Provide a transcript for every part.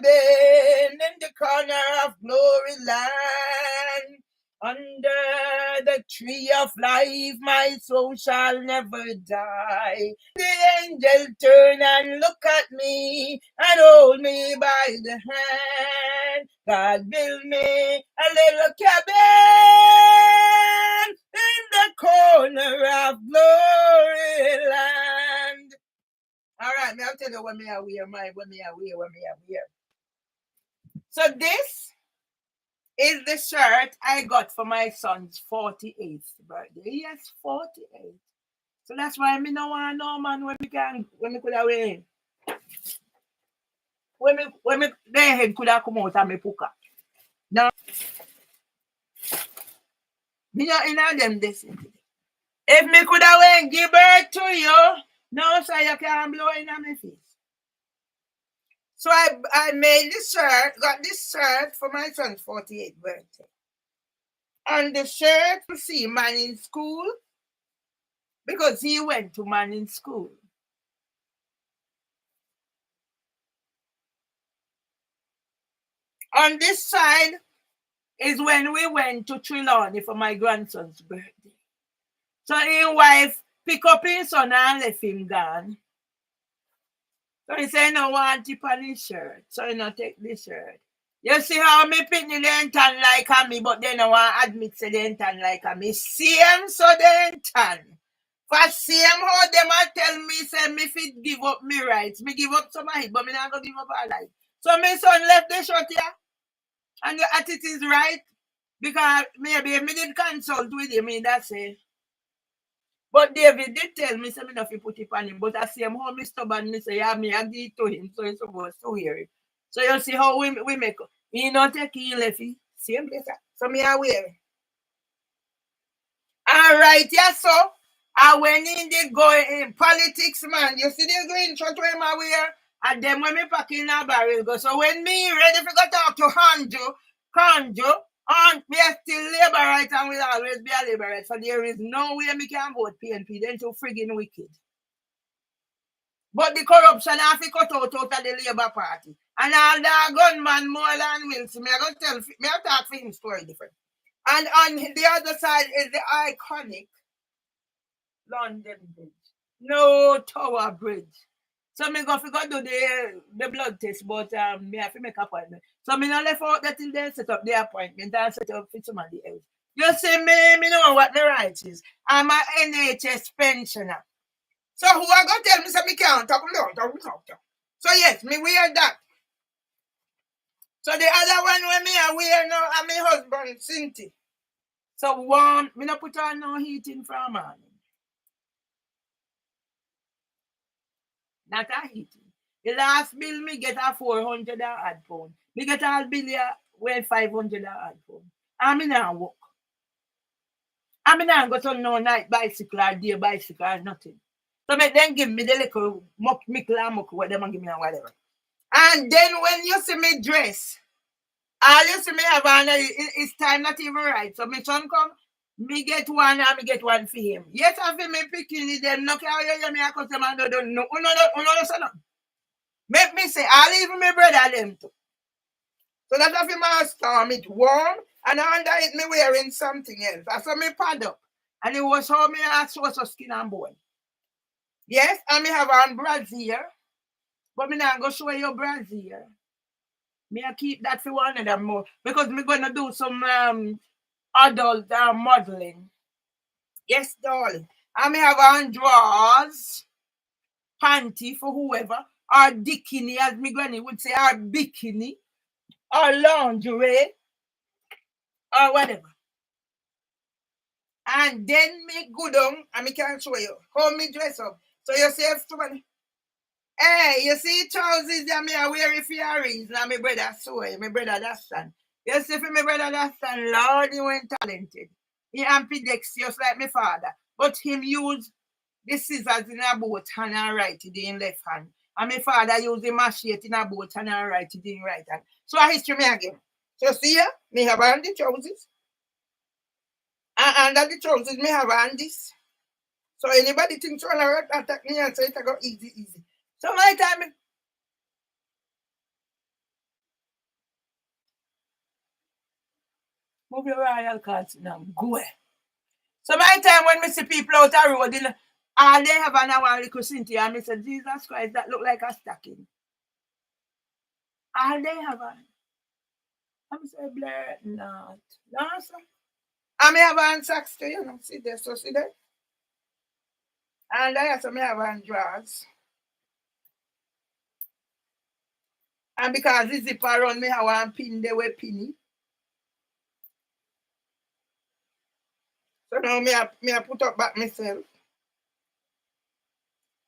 cabin in the corner of Glory Land. Under the tree of life, my soul shall never die. The angel turn and look at me and hold me by the hand. God build me a little cabin in the corner of Glory Land. All right, now I'll tell you what me I wear, what me I wear. So this is the shirt I got for my son's 48th birthday. Yes, 48. So that's why me no want no man when me could have wear. When me their head could have come out and me puka. Now me not in them this. If me could have went give birth to you, no sir you can't blow in my face. So I made this shirt, got this shirt for my son's 48th birthday. And the shirt to see man in school because he went to man in school. On this side is when we went to Trelawney for my grandson's birthday. So his wife pick up his son and left him gone. So he said, no want tip on his shirt. So he not take this shirt. You see how me pitney they ain't tan like a me, but they no want admit say they ain't tan like a me. Same so they ain't tan. For same how them a tell me say me fit give up me rights. Me give up some of it, but me not gonna give up all life. So my son left the shirt here. And the attitude is right. Because maybe me did consult with him, that's it. But David did tell me, say me not put it on him. But I see him how me stubborn, me say, yeah, me I give it to him, so he's supposed to hear it. So you see how we make, he not take he left it. Same place. So me I wear it. All right, yeah, so when he did go in politics, man, you see the green shirt where I wear, and then when me pack in a barrel go. So when me ready to go talk to Kanjo, and me still labor right and will always be a labor right. So there is no way me can vote PNP. They're too friggin' wicked. But the corruption have to cut out of the Labour Party. And all the gunman Moreland Wilson, me I talk for him story different. And on the other side is the iconic London Bridge. No Tower Bridge. So me go do the blood test, but me have to make appointment. So me not left out that till they set up the appointment and set up for somebody else. You see me know what the right is. I'm a NHS pensioner. So who I gonna tell me say me can't talk? So yes, me wear that. So the other one when me I wear now and my husband Cinti. So warm, me not put on no heating from morning. Not a heating. The last bill me get a 400 odd pound. Me get all bill here when 500 odd pound. And me now walk. And me now go to no night bicycle or day bicycle or nothing. So me then give me the little mickle and muck what them and give me and whatever. And then when you see me dress, all you see me have on it's time not even right. So my son come, me get one and me get one for him. Yes, I feel me picking it, them no care you me a customer don't know. No. Make me say, I'll even my brother them too. So that's why my storm it warm and under it me wearing something else. I saw me pad up. And it was how me ask was skin and bone. Yes, and me have on brassiere. But me not go show you brassiere. Me I keep that for one of them more. Because me gonna do some adult modeling. Yes, darling. And me have on drawers, panty for whoever, or bikini, as me granny would say, or bikini, or lingerie, or whatever. And then me go down, and me can show you how me dress up. So you say somebody, hey, you see trousers that me I wear if you are reason, and my brother Soy, my brother Dastan. You see for my brother Dastan, Lord, he went talented. He ambidextrous like my father. But him use the scissors in a both hand and write it in left hand. And my father use the machete in a both hand and write it in right hand. So I history me again. So see here, me have on the trousers. And under the trousers, me have on this. So anybody thinks you want to attack me and say it go easy. So my time, Move your royal cards now. Go away. So my time when me see people out the road, all they have an hour little Cynthia, and me say, Jesus Christ, that look like a stocking. All they have an. I'm say, blur not. No, sir. I may have on socks too, you know. See there, so see there. And I also may have on drawers. And because the zip around me, I want pin the way pinny. So now me I put up back myself.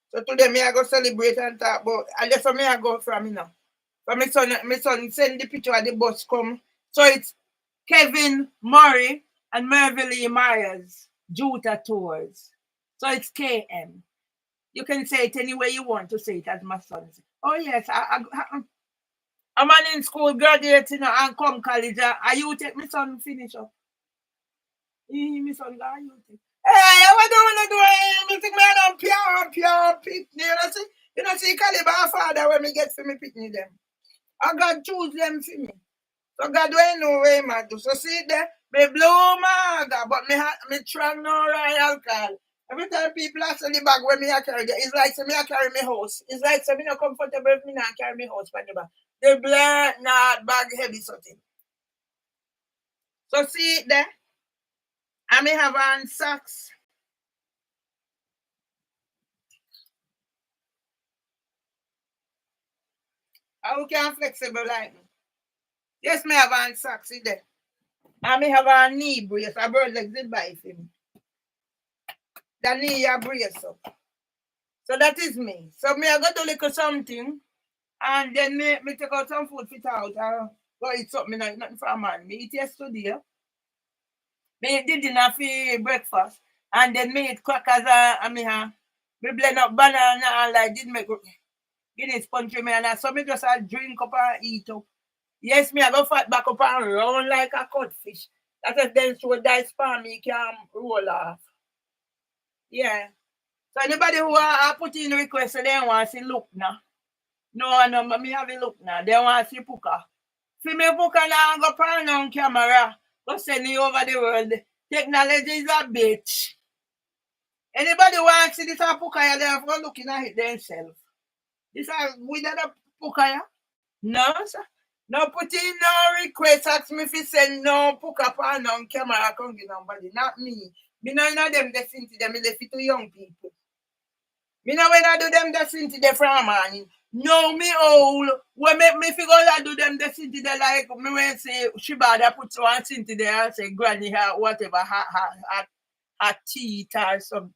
So today me I go celebrate and talk about, and that's where me I go from, you know. But my son send the picture of the bus come. So it's Kevin Murray and Merville Myers, Juta Tours. So it's KM. You can say it any way you want to say it, as my son said. Oh yes, I'm in school, graduate, you know, and come college. Are you take my son finish up? My son go, you take. Hey, what do you want to do? Me think me I'm pure pitney. You know, see caliber father when me get for me pitney them. I God choose them for me. So God don't know where I do. So see there, me blow my God, but me strong no royal call. Every time people ask the bag when me I carry it, it's like me I carry my house. It's like me not comfortable if me not carry my house by the bag. The blood not bag heavy something. So see there, I may have on socks. How can flexible like me? Yes, me have on socks see there. I may have on knee brace. A bird legs did buy for me. The knee a brace up. So that is me. So me I got to look at something and then me take out some food fit out. Go eat something like nothing for a man. Me eat yesterday. Me did dinner for breakfast. And then me eat crackers and me blend up banana and like did make Guinness punch me and so me just drink up and eat up. Yes, me I go fat back up and round like a codfish. That is then so that span me can roll off. Yeah. So anybody who put in request, so they want to see look now. No, me have a look now. They want to see Puka. See me Puka now go pan on camera. Go send me over the world. Technology is a bitch. Anybody want to see this Puka, they have to looking at it themselves. This is with the Puka. No, sir. No put in no request. Ask me if you send no Puka pan on camera. Come get nobody. Not me. Me no know them listen to them. Me left it to young people. Me know when I do them the city the from morning. No, me old. When me figure I do them the city the like me when say Shibada put one city there and say granny her whatever her teeth or something.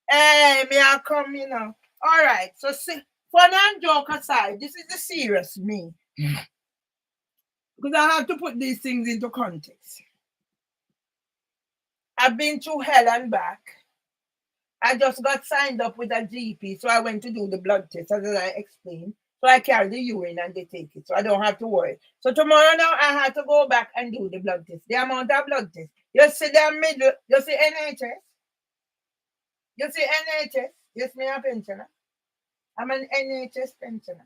Hey, me I come, you know. All right. So see, fun and joke aside, this is the serious me. Because I have to put these things into context. I've been through hell and back. I just got signed up with a GP, so I went to do the blood test, as I explained. So I carry the urine and they take it, so I don't have to worry. So tomorrow now I have to go back and do the blood test. The amount of blood test. You see the middle, you see NHS? You see NHS? Yes, me a pensioner. I'm an NHS pensioner.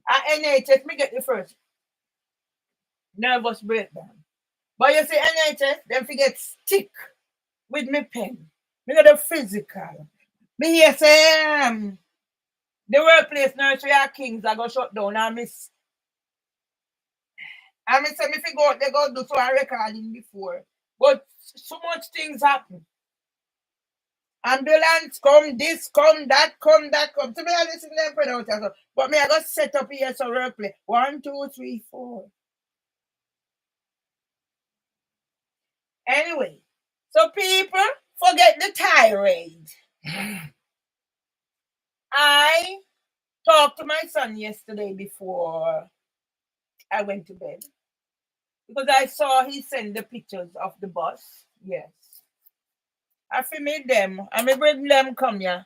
At NHS, me get the first nervous breakdown. But you see NHS, them forget stick with me pen. Me got the physical. Me here say the workplace nursery are kings are go shut down and miss. I mean say me fi go they go do so a recording before. But so much things happen. Ambulance come, this come, that come, that come. So me I listen to them put out as well. But me I got set up here so workplace. 1, 2, 3, 4. Anyway, so people forget the tirade. I talked to my son yesterday before I went to bed because I saw he sent the pictures of the bus. Yes. I have to make them. I may bring them come here.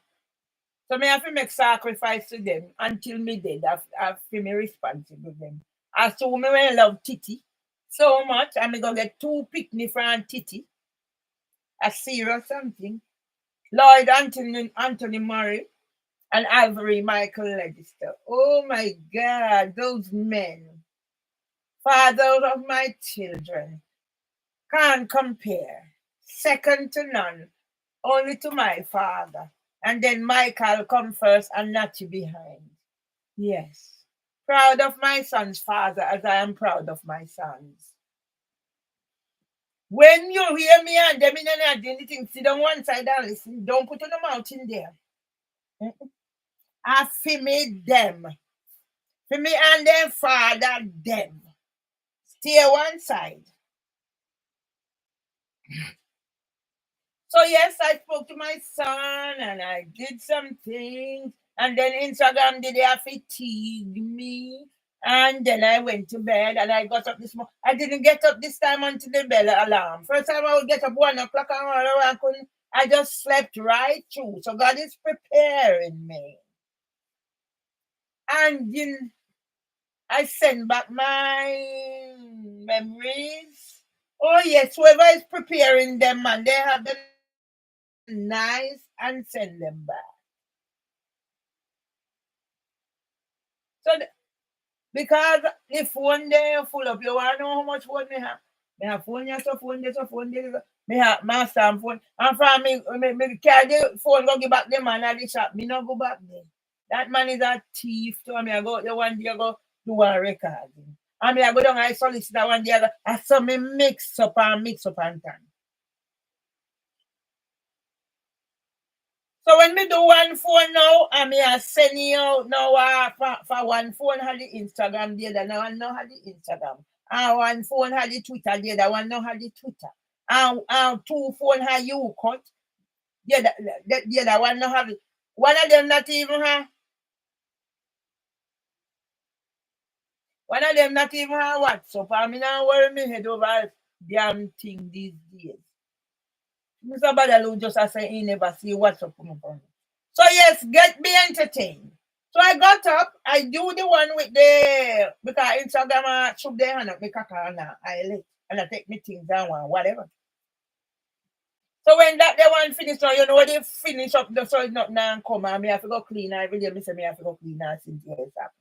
So I have to make sacrifice to them until me dead. I have to be responsible with them. I saw me when I love Titi so much. I'm going to get 2 picnic from Titi. A serious something. Lloyd Anthony Murray and Ivory Michael Legister. Oh my God, those men. Father of my children. can't compare, second to none, only to my Father. And then Michael come first and Natty behind. Yes. Proud of my son's father as I am proud of my sons. When you hear me and them in anything, sit on one side and listen. Don't put on the mouth in there. I feel me them. For me and their father them. Stay one side. So yes, I spoke to my son and I did some things. And then Instagram did they fatigue me. And then I went to bed and I got up this morning. I didn't get up this time until the bell alarm. First time I would get up 1 o'clock and I couldn't. I just slept right through. So God is preparing me. And I send back my memories. Oh yes, whoever is preparing them, man, they have them nice and send them back. So because the phone there full up, you want to know how much phone me have? Me have phone here, so phone there, so phone there. Me have master phone. And from me carry the phone go give back the man at the shop. Me not go back there. That man is a thief. So me I go the one day I go do a recording. And me I go down I solicit that one day I saw me mix up and time. So when me do one phone now, I me I send you out now for one phone had the Instagram, the other now one no had the Instagram. And one phone had the Twitter, the other one no had the Twitter. And two phone had you cut. The other one no have it. One of them not even have. One of them not even have WhatsApp. I mean I worry me head over damn thing these days. Mr. Badalu just say he never see WhatsApp from me. So yes, get me entertained. So I got up, I do the one with the because Instagram shoot their hand up, me kaka and I let and I take me things down and whatever. So when that the one finish, so you know they finish up the so it's not now come and me have to go clean every day. Me say me have to go clean and since years happen.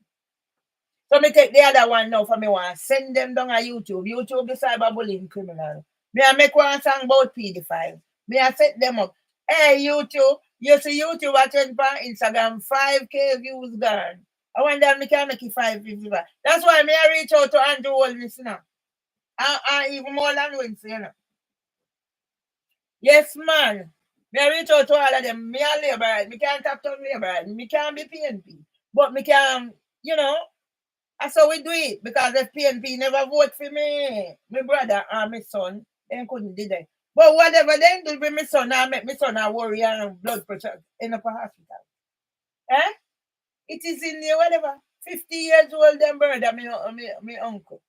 So me take the other one now for me want send them down on YouTube. YouTube the cyberbullying criminal. Me I make one song about pedophile. Me I set them up. Hey YouTube, you see YouTube at 10 Instagram, 5K views gone. I wonder me can make it 550. That's why me I reach out to Andrew Holness now. And even more than Wednesday, you know. Yes, man. Me I reach out to all of them. Me a labor. Me can't tap on labor. Me can't be PNP. But me can, you know, that's how we do it. Because if PNP never vote for me, my brother and my son, they couldn't do that. But whatever they do with my son, I make my son a worry and blood pressure in a hospital. Eh? It is in there, whatever. 50 years old, them brother, me uncle.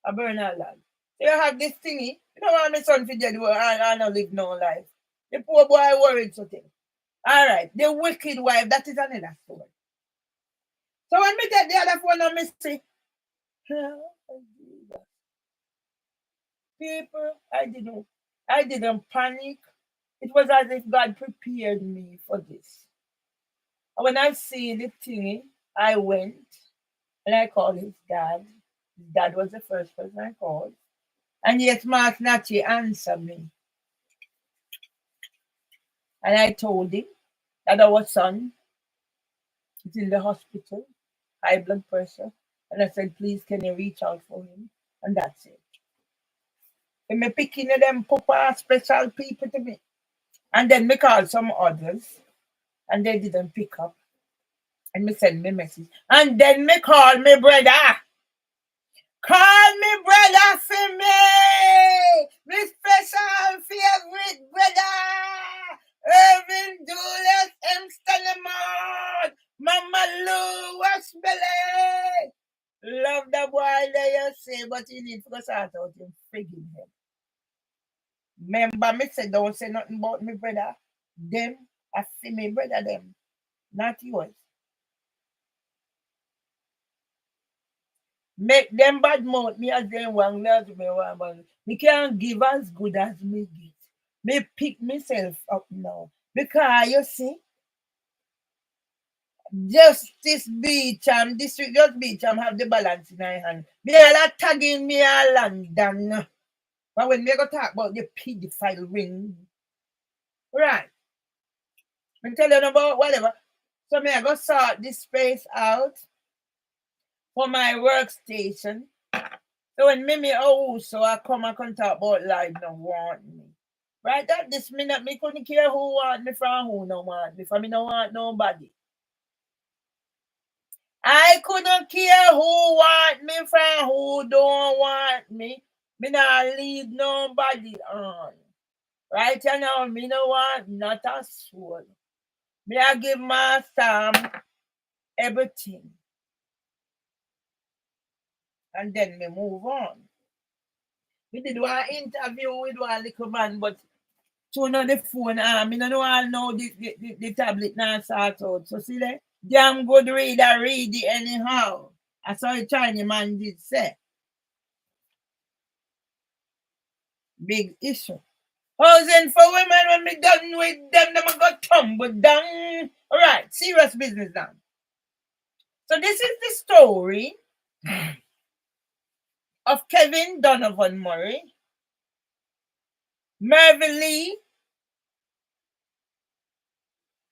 A Bernard lad. So you have this thingy. You know what my son for dead I don't live no life. The poor boy worried so thing. Alright, the wicked wife, that is another story. So when me take the other phone and me say, people, I didn't panic. It was as if God prepared me for this. And when I see the thing, I went and I called his dad. His dad was the first person I called. And yet Mark Natchez answered me. And I told him that our son is in the hospital, high blood pressure. And I said, please, can you reach out for him? And that's it. And me picking them papa special people to me. And then me called some others and they didn't pick up. And me send me message. And then me call me brother. Call me brother for me. My special favorite brother. Irvin Julius M. Stanimont. Mama Lou Washbelly. Love the boy there you say, but you need to go sort out him frigging head. Remember me say don't say nothing about me brother. Them, I see me brother them. Not yours. Make them bad mouth me as them one me as me one man. Me can't give as good as me get. Me pick myself up now. Because you see, Justice Beecham, District Judge Beecham have the balance in her hand. They are not tagging me a London. But when we go talk about the pedophile ring, right? I'm telling you about whatever. So me I go sort this space out for my workstation. So when me so I come and talk about life no want me. Right at this minute, me couldn't care who want me from who no want me. For me no want nobody. I couldn't care who want me from who don't want me. Me not lead nobody on. Right now, me no want not a soul. Me I give my Sam everything. And then me move on. We did one interview with one little man, but turn on the phone, me no know all know the tablet now sort out. So see there? Damn good reader, read it anyhow. I saw a Chinese man did say. Big issue. Housing for women, when me done with them go tumble down. Alright, serious business now. So this is the story of Kevin Donovan Murray, Mervyn Lee,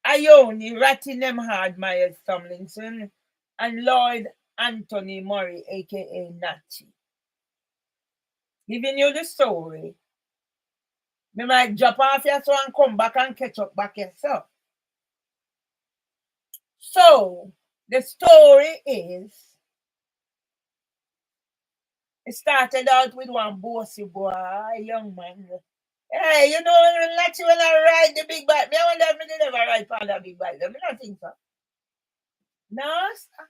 Ione Rattingham Hard Myers Tomlinson, and Lloyd Anthony Murray, aka Natty. Giving you the story. Me might drop off here so and come back and catch up back yourself. So the story is it started out with one bossy boy, young man. Hey, you know, Natty when I ride the big bike, me I wonder if me did ever ride on that big bike. Me not think so. No, sir.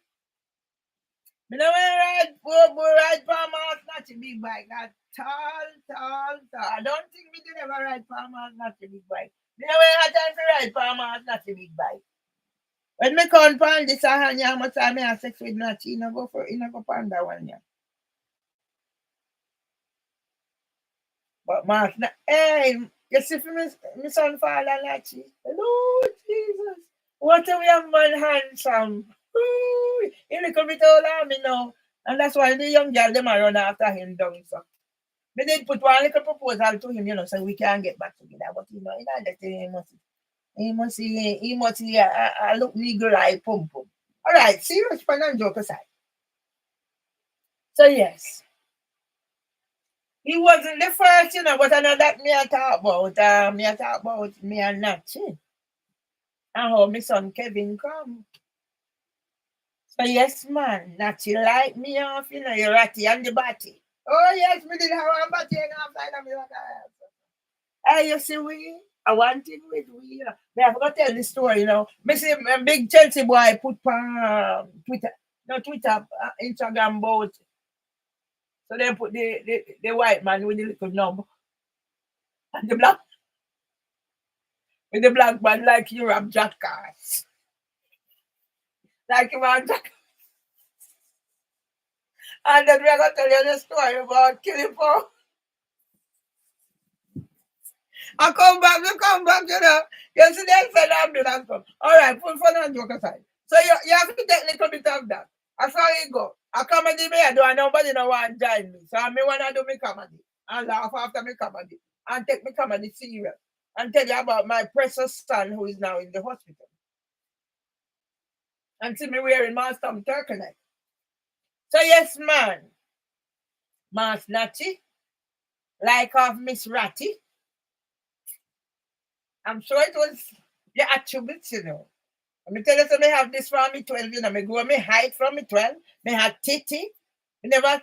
Me know when I ride Palmer's not a big bike, that tall. I don't think me did ever ride Palmer's not a big bike. Me know when I had time to ride Palmer's not a big bike. When me come pan this and you must have me have sex with Natty, you know go pan that one yeah. But Mark, hey, you see for me son father Natty. Hello, Jesus. What a young man handsome. Ooh, he little bit older me now. And that's why the young girl them are run after him down. So me did put one little proposal to him, you know, so we can get back together. But you know, he must see a look legal eye pum. Alright, serious fun and joke aside. So yes. He wasn't the first, you know, but I know that me I talk about me and Natty. And how my son Kevin come. So yes, man, Natty like me off, you know, you're ratty and the batty. Oh yes, me did have a batty and outside of me like hey, you see we? I wanted with we, you know. I forgot to tell the story, you know. Me see a big Chelsea boy put on Twitter, Instagram boat. So they put the white man with the little knob. And the black with the black man like you have jackass. Like you have jackass. And then we're gonna tell you the story about killing for. I come back, you know. You see them said ambulance come. Alright, put fun and joke aside. So you have to take a little bit of that. I saw it go. I comedy me, I do, and nobody no want to join me. So I me wanna do me comedy. And laugh after me comedy. And take me comedy serious. And tell you about my precious son who is now in the hospital. And see me wearing my stomach turtleneck. So yes, man. Mas Natty, like of Miss Ratty. I'm sure it was the attributes, you know. Let me tell you, so me have this from me 12, you know, me grow me height from me 12, me had titty, me never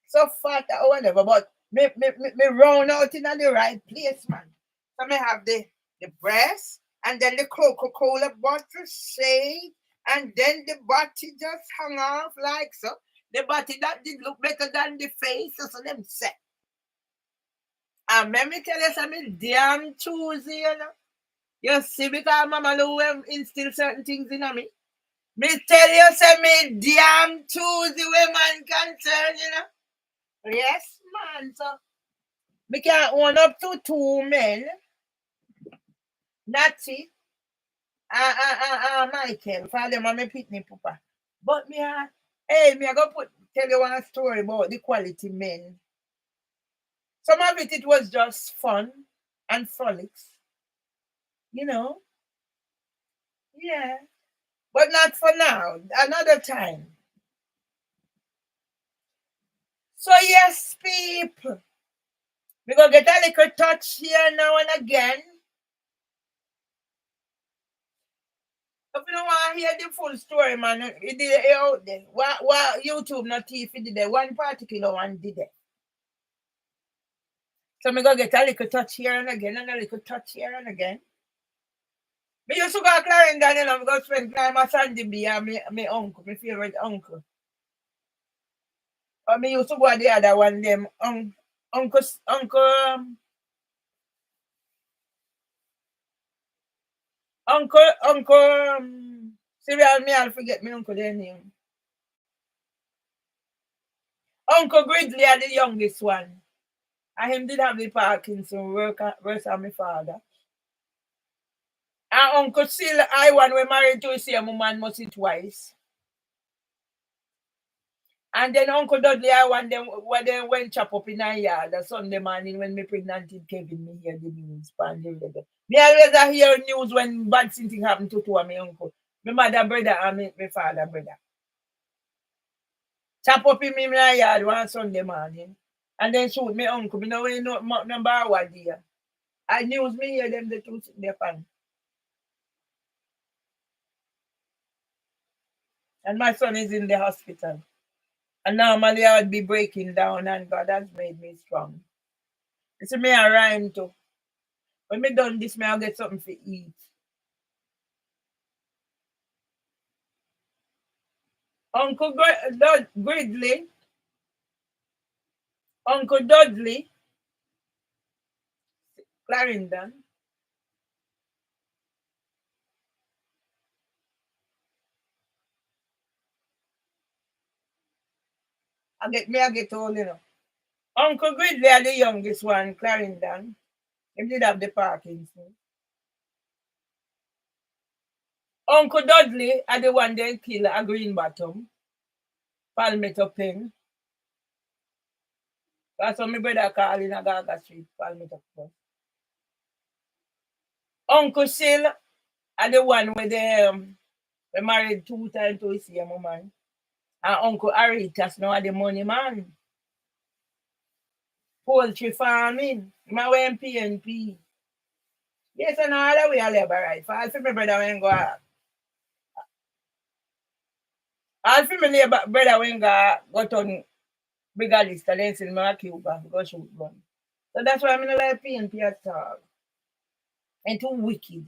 so fat or whatever, but me round out in the right place, man. So me have the breast, and then the Coca-Cola bottle shade, and then the body just hung off like so. The body that did look better than the face, so them say. And let me tell you something damn choosy, you know. You see, because Mama Lou instill certain things in me. Me tell you, say me damn choosy woman concern, you know. Yes, man. So, me can own up to 2 men. Natty. Michael. For them, I'm a pitney papa. But me, hey, me I go tell you one story about the quality men. Some of it was just fun and frolics, you know. Yeah, but not for now. Another time. So yes, people, we gonna get a little touch here now and again. If you don't want to hear the full story, man, it did it out there. What YouTube not if it did it. One particular one did it. So me go get a little touch here and again and a little touch here and again. Me used to go to Clarendon, you know, me go spend time at Sandy B and me uncle, my favorite uncle. Or me used to go to the other one, them uncle Cyril, me I'll forget my uncle their name. Uncle Gridley are the youngest one. And him did have the Parkinson worse than my father. And Uncle Sil, I one we married to the same woman must it twice. And then Uncle Dudley, I want them when they went chop up in a yard that Sunday morning when me pregnant Kevin, me hear the news. Me always hear news when bad thing happen to two of my uncle. My mother brother and my father brother. Chop up in me in a yard one Sunday morning. And then shoot my uncle. Me know when number one there. I news me hear them the two sitting there pan. And my son is in the hospital. And normally I would be breaking down, and God has made me strong. You see, me a rhyme too. When me done this, me I'll get something to eat. Uncle Gridley, Uncle Dudley, Clarendon. I get old, you know. Uncle Gridley are the youngest one, Clarendon. He did have the Parkinson. Uncle Dudley are the one they kill a Green Bottom, Palmetto Pen. That's what my brother call in Agaga Street, Palmetto Pen. Uncle Sil are the one where they married 2 times to his same woman. And Uncle Aritas now are the money man. Poultry farming. My way PNP. Yes, and all the way I live right. For all my brother when go all for my brother when go to bigger list and then send me Cuba go shoot gun. So that's why I'm not like PNP at all. And too wicked.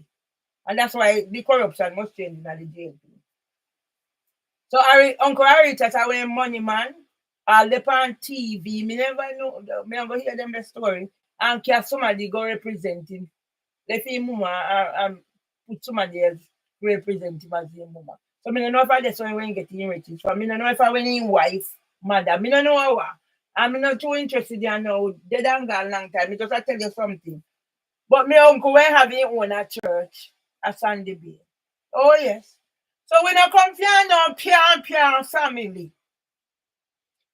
And that's why the corruption must change in the jail. So Uncle Aritas are a money man. All the on TV. Me never know. Me never hear them the story. And can somebody go represent him. Let him mama and put somebody else represent him as his mama. So me don't know if I just when getting riches. So me don't know if I when his wife, mother. Me don't know how. I'm not too interested in now. They don't go a long time. Because I tell you something. But my uncle when have his own at church at Sandy Bay. Oh yes. So when I come here now, pure family.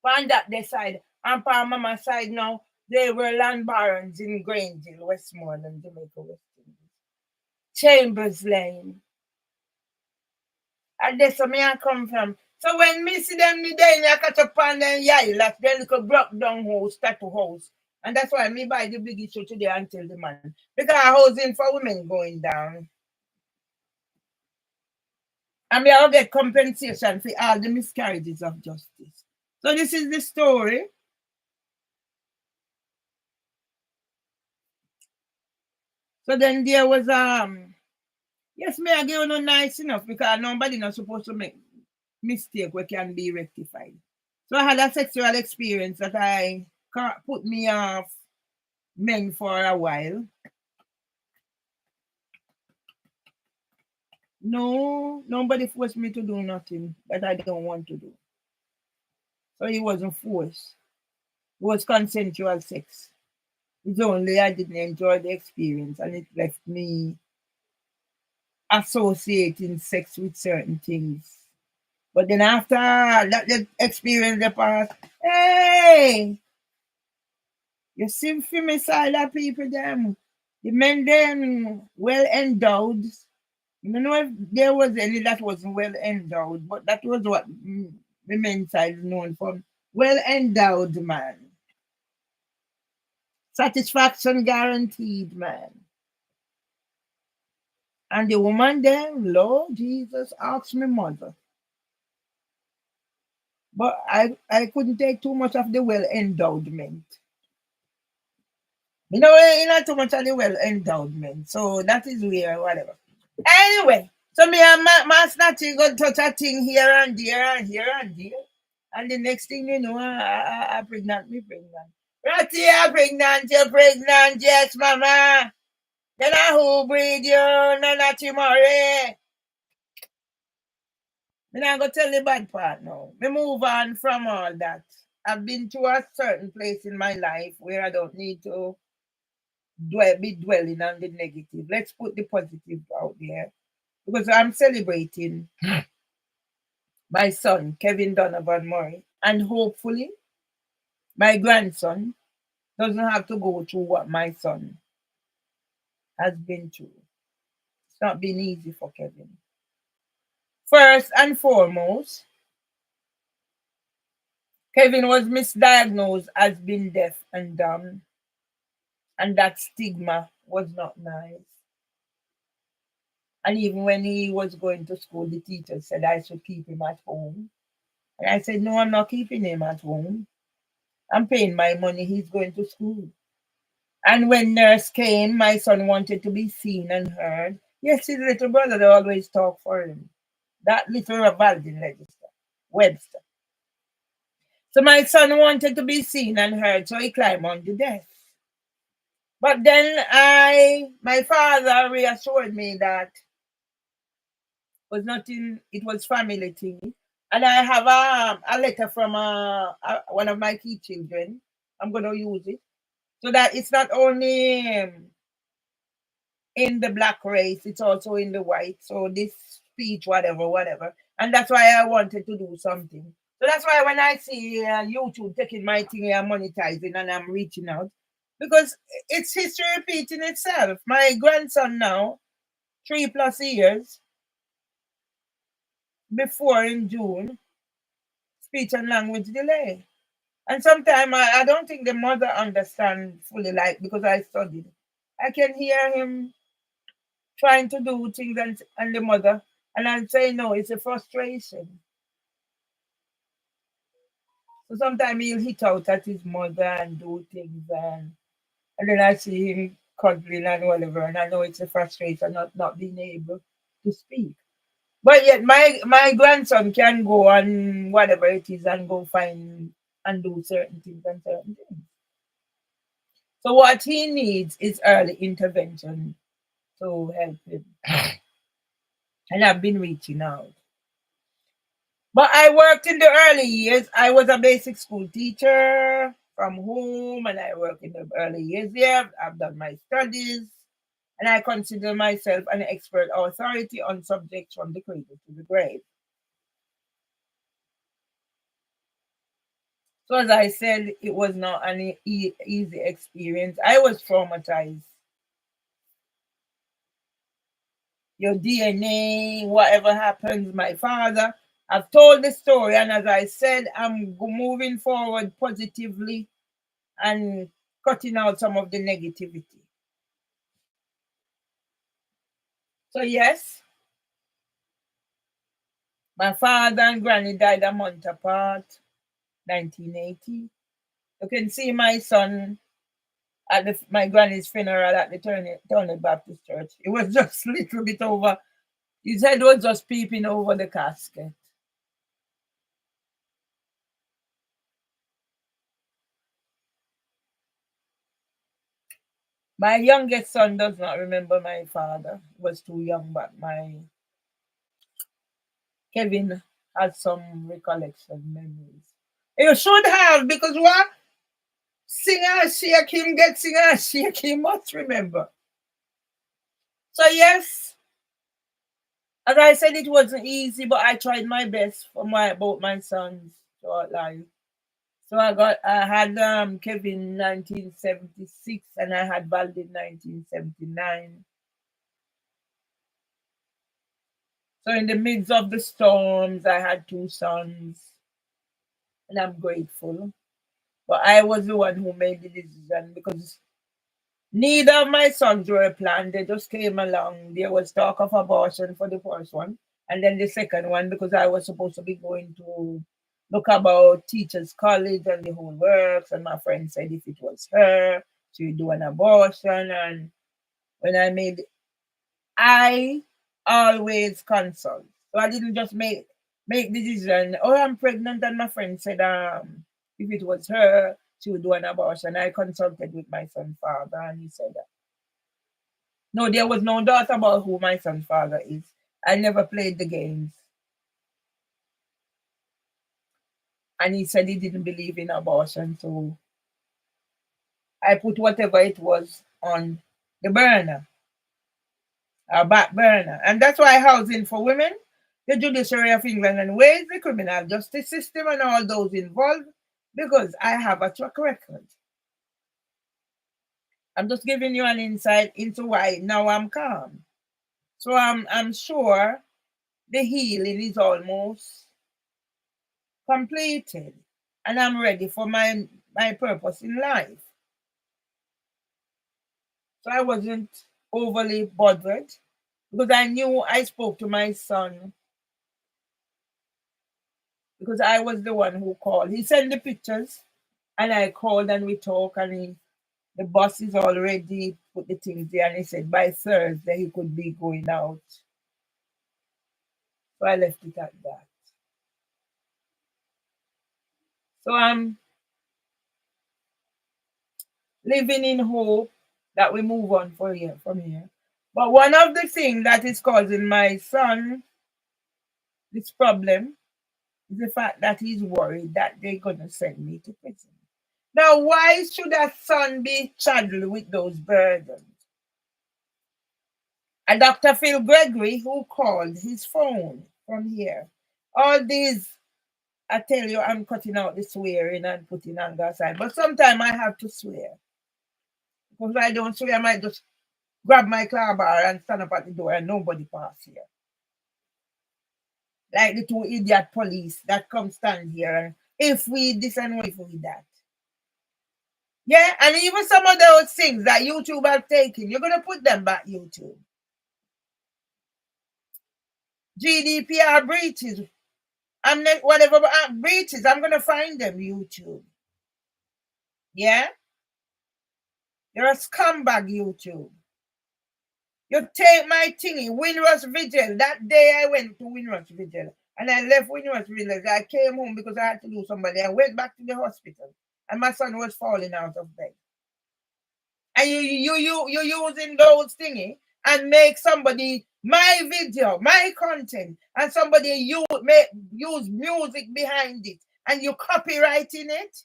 On that their side. And on mama's side now, they were land barons in Grangeville, Westmoreland, Jamaica, West Indies. Chambers Lane. And that's where I come from. So when me see them me day, I catch up on them, yeah, like their little broke down house, tattoo house. And that's why me buy the big issue today and tell the man. Because housing for women going down. And we all get compensation for all the miscarriages of justice. So this is the story. So then there was yes, me I give you nice enough because nobody not supposed to make mistake what can be rectified. So I had a sexual experience that I put me off men for a while. No, nobody forced me to do nothing that I don't want to do. So it wasn't forced. It was consensual sex. It's only I didn't enjoy the experience and it left me associating sex with certain things. But then after that experience the past, hey, You see for me side of people them. The men them well endowed. I don't know if there was any that wasn't well endowed, but that was what the men's side is known for. Well endowed man. Satisfaction guaranteed man. And the woman then, Lord Jesus, asked me mother. But I couldn't take too much of the well endowment. You know, not too much of the well endowment. So that is where whatever. Anyway, so me and my snatching go touch a thing here and there and here and there. And the next thing you know, I pregnant, me pregnant. Right here, pregnant, you're pregnant, yes, mama. Then I who breed you, no, not tomorrow. Me not go tell the bad part now. Me move on from all that. I've been to a certain place in my life where I don't need to be dwelling on the negative. Let's put the positive out there. Because I'm celebrating my son, Kevin Donovan Murray. And hopefully, my grandson doesn't have to go through what my son has been through. It's not been easy for Kevin. First and foremost, Kevin was misdiagnosed as being deaf and dumb, and that stigma was not nice. And even when he was going to school, the teacher said I should keep him at home. And I said, no, I'm not keeping him at home. I'm paying my money, he's going to school. And when nurse came, my son wanted to be seen and heard. Yes, his little brother, they always talk for him. That little Valdin Register, Webster. So my son wanted to be seen and heard, so he climbed on the desk. But then my father reassured me that it was nothing, it was family thing. And I have a letter from one of my key children. I'm going to use it. So that it's not only in the black race, it's also in the white. So this speech, whatever. And that's why I wanted to do something. So that's why when I see YouTube taking my thing and monetizing and I'm reaching out, because it's history repeating itself. My grandson now, 3+ years before in June, speech and language delay. And sometimes I don't think the mother understands fully, like because I studied. I can hear him trying to do things and the mother, and I say no, it's a frustration. So sometimes he'll hit out at his mother and do things, and then I see him cuddling and whatever, and I know it's a frustration not being able to speak. But yet my grandson can go on whatever it is and go find and do certain things and certain things. So what he needs is early intervention to help him. And I've been reaching out. But I worked in the early years. I was a basic school teacher from home, and I worked in the early years there. I've done my studies, and I consider myself an expert authority on subjects from the cradle to the grave. So as I said, it was not an easy experience. I was traumatized. Your DNA, whatever happens, my father. I've told the story, and as I said, I'm moving forward positively and cutting out some of the negativity. So yes, my father and granny died a month apart, 1980. You can see my son at my granny's funeral at the Turner Baptist Church. It was just a little bit over. His head was just peeping over the casket. My youngest son does not remember my father. He was too young, but my Kevin has some recollection memories. You should have, because what? Singer shake him, get singer shake him, must remember. So yes, as I said, it wasn't easy, but I tried my best for both my sons throughout life. So I had Kevin 1976 and I had Valdin 1979. So in the midst of the storms, I had two sons, and I'm grateful. But I was the one who made the decision because neither of my sons were planned. They just came along. There was talk of abortion for the first one, and then the second one because I was supposed to be going to look about teachers' college and the whole works. And my friend said if it was her, she would do an abortion. And when I made, I always consult. So I didn't just make the decision. Oh, I'm pregnant, and my friend said if it was her, she would do an abortion. I consulted with my son's father, and he said that no, there was no doubt about who my son's father is. I never played the games. And he said he didn't believe in abortion. So I put whatever it was on the burner, our back burner. And that's why housing for women, the judiciary of England and Wales, the criminal justice system, and all those involved, because I have a track record. I'm just giving you an insight into why now I'm calm. So I'm sure the healing is almost completed, and I'm ready for my purpose in life. So I wasn't overly bothered because I knew I spoke to my son because I was the one who called. He sent the pictures and I called and we talked, and the boss is already put the things there, and he said by Thursday he could be going out. So I left it at that. So I'm living in hope that we move on from here. But one of the things that is causing my son this problem is the fact that he's worried that they're gonna send me to prison. Now, why should a son be saddled with those burdens? And Dr. Phil Gregory, who called his phone from here, all these, I tell you, I'm cutting out the swearing and putting anger aside. But sometimes I have to swear. Because if I don't swear, I might just grab my car bar and stand up at the door and nobody pass here. Like the two idiot police that come stand here and if we this and if we that. Yeah, and even some of those things that YouTube have taken, you're gonna put them back YouTube. GDPR breaches. I'm not whatever breaches, I'm gonna find them YouTube. Yeah? You're a scumbag, YouTube. You take my thingy, Windrush Vigil. That day I went to Windrush Vigil and I left Windrush Vigil. I came home because I had to do somebody. I went back to the hospital and my son was falling out of bed. And you using those thingy and make somebody my video, my content, and somebody use music behind it and you copyrighting it.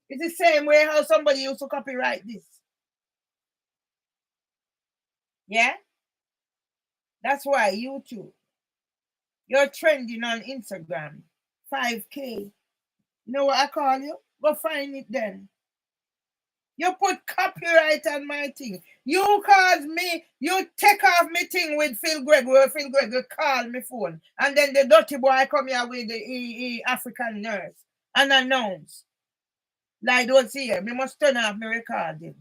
It's the same way how somebody used to copyright this. Yeah? That's why YouTube. You're trending on Instagram. 5K. You know what I call you? Go find it then. You put copyright on my thing. You cause me, you take off me thing with Phil Gregory. Phil Gregory call me phone. And then the dirty boy come here with the African nurse and announce. Like those here, me must turn off my recording.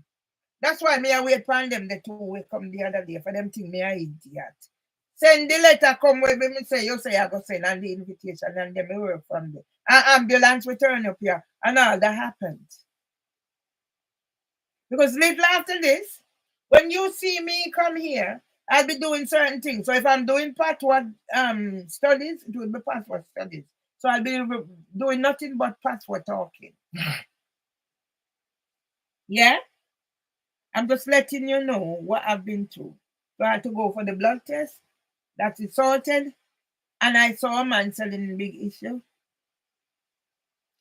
That's why me I wait for them the two will come the other day for them think me a idiot. Send the letter come with me say you say I go send and the invitation and then me work from there. An ambulance will turn up here and all that happened. Because little after this, when you see me come here, I'll be doing certain things. So if I'm doing password studies, it will be password studies. So I'll be doing nothing but password talking. Yeah? I'm just letting you know what I've been through. So I had to go for the blood test. That's it sorted. And I saw a man selling a big issue.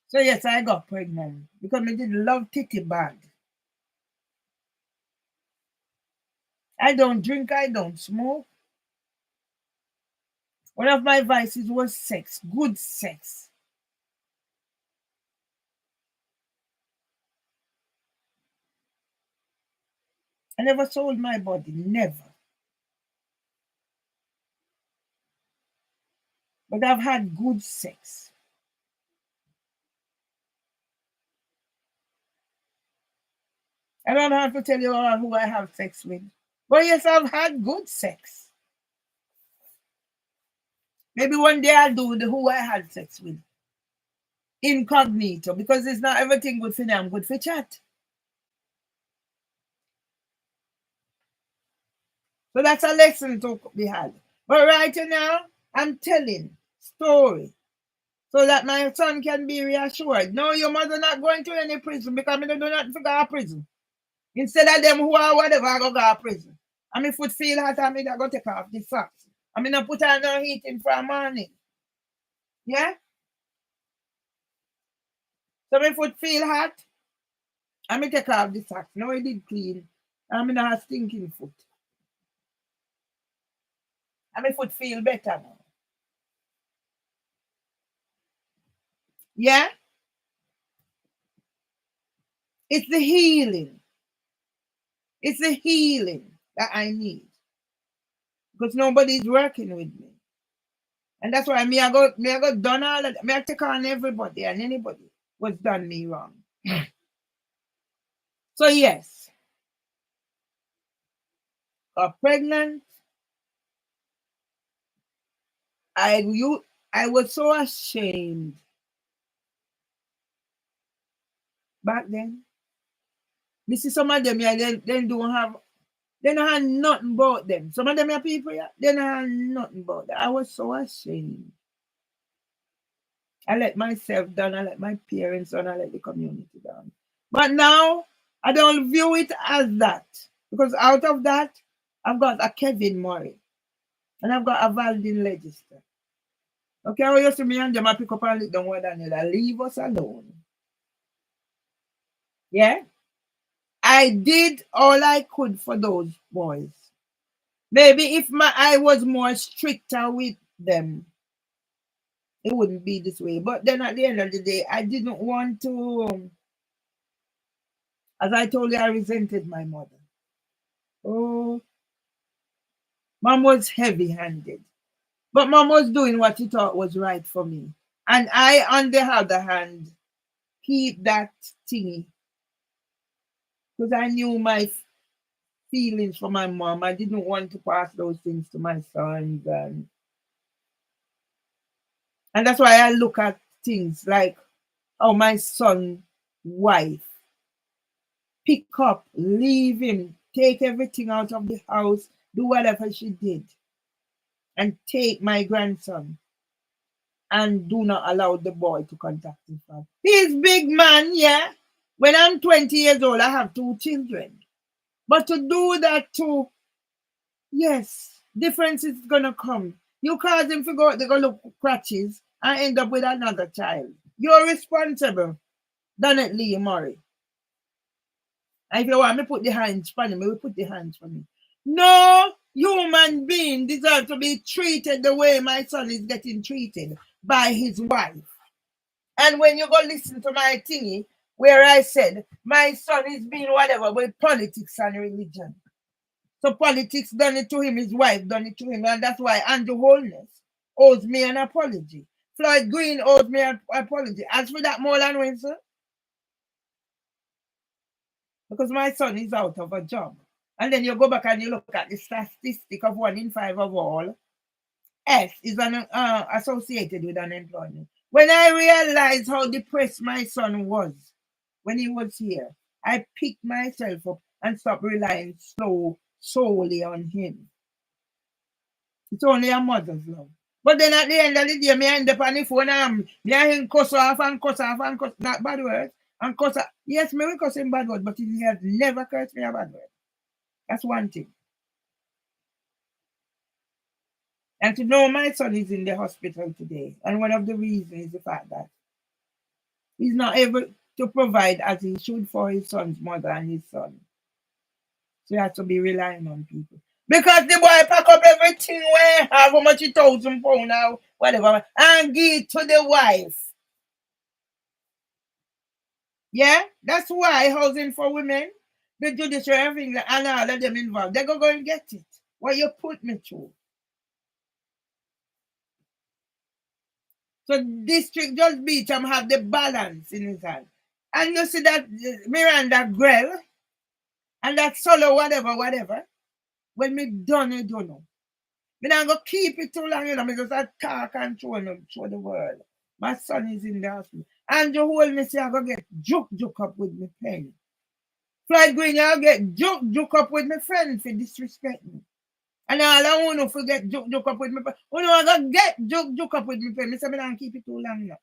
So yes, I got pregnant because I did love titty bad. I don't drink, I don't smoke. One of my vices was sex, good sex. I never sold my body, never. But I've had good sex. I don't have to tell you all who I have sex with. But yes, I've had good sex. Maybe one day I'll do the who I had sex with. Incognito, because it's not everything good for them, good for chat. So that's a lesson to be had. But right now, I'm telling story so that my son can be reassured. No, your mother not going to any prison because I do not go to prison. Instead of them who are whatever, I go to prison. I mean, foot feel hot, I mean, I go take off the socks. I mean, I put on no heating for a morning. Yeah? So my foot feel hot, I mean, take off the socks. No, I did clean. I mean, I have stinking foot. I mean, foot feel better now. Yeah? It's the healing. It's the healing that I need. Because nobody's working with me. And that's why me I go done all of that. Me I take on everybody and anybody what's done me wrong. So yes, got pregnant. I was so ashamed back then. You see some of them, yeah, they don't have nothing about them. Some of them are people, yeah, they don't have nothing about them. I was so ashamed. I let myself down, I let my parents down, I let the community down. But now I don't view it as that. Because out of that, I've got a Kevin Murray. And I've got a Valdin Legister. Okay, I used to me and them I pick up and lick down with Daniela. Leave us alone. Yeah? I did all I could for those boys. Maybe if I was more stricter with them, it wouldn't be this way. But then at the end of the day, I didn't want to. As I told you, I resented my mother. Oh, mom was heavy handed. But mom was doing what she thought was right for me. And I, on the other hand, keep that thingy. Because I knew my feelings for my mom. I didn't want to pass those things to my sons. And that's why I look at things like, oh, my son's wife pick up, leave him, take everything out of the house, do whatever she did, and take my grandson and do not allow the boy to contact his father. He's big man, yeah. When I'm 20 years old, I have 2 children. But to do that too, yes, difference is gonna come. You cause him to go, they're gonna look crutches and end up with another child. You're responsible. Done it, Lee Murray. And if you want me put the hands on him, we put the hands on him. No human being deserves to be treated the way my son is getting treated by his wife. And when you go listen to my thingy, where I said my son is being whatever with politics and religion. So politics done it to him, his wife done it to him, and that's why Andrew Holness owes me an apology. Floyd Green owes me an apology. As for that Moreland Winston, because my son is out of a job. And then you go back and you look at the statistic of 1 in 5 of all S is associated with unemployment. When I realized how depressed my son was when he was here, I picked myself up and stopped relying solely on him. It's only a mother's love. But then at the end of the day, me end up on the phone and me and him cuss off and cuss off and cuss, not bad words, and cuss off. Yes, me will cuss him bad words, but he has never cursed me a bad word. That's one thing. And to know my son is in the hospital today, and one of the reasons is the fact that he's not able to provide as he should for his son's mother and his son. So he has to be relying on people. Because the boy pack up everything where have how much £1,000 now, whatever, and give it to the wife. Yeah, that's why housing for women. the judiciary, everything, and all of them involved. They go and get it. What you put me through. So District Judge Beecham have the balance in his hand. And you see that Miranda Grell and that solo whatever, when me done, you don't know. Me not go keep it too long, you know, me just talk and show the world. My son is in the hospital. And you hold me say I go get joke up with my pen. Floyd Green, I'll get joke up with my friend for disrespect me. And all I want to forget joke up with me. Oh no, I go get joke up with me friend. Me say me don't keep it too long now.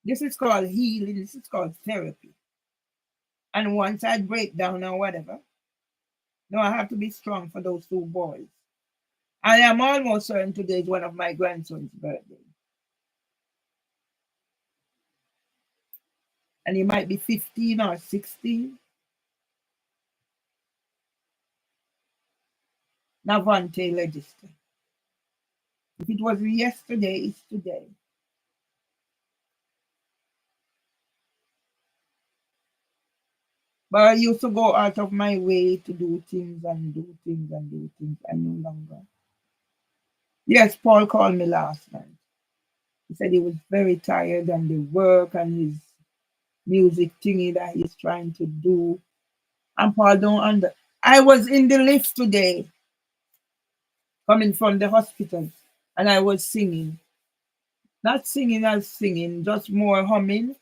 This is called healing. This is called therapy. And once I break down or whatever, no, I have to be strong for those two boys. I am almost certain today is one of my grandson's birthday. And he might be 15 or 16. Navante Legister. If it was yesterday, it's today. But I used to go out of my way to do things and do things and do things. I no longer. Yes, Paul called me last night. He said he was very tired and the work and his music thingy that he's trying to do. And Paul don't under. I was in the lift today, coming from the hospital, and I was singing. Not singing as singing, just more humming.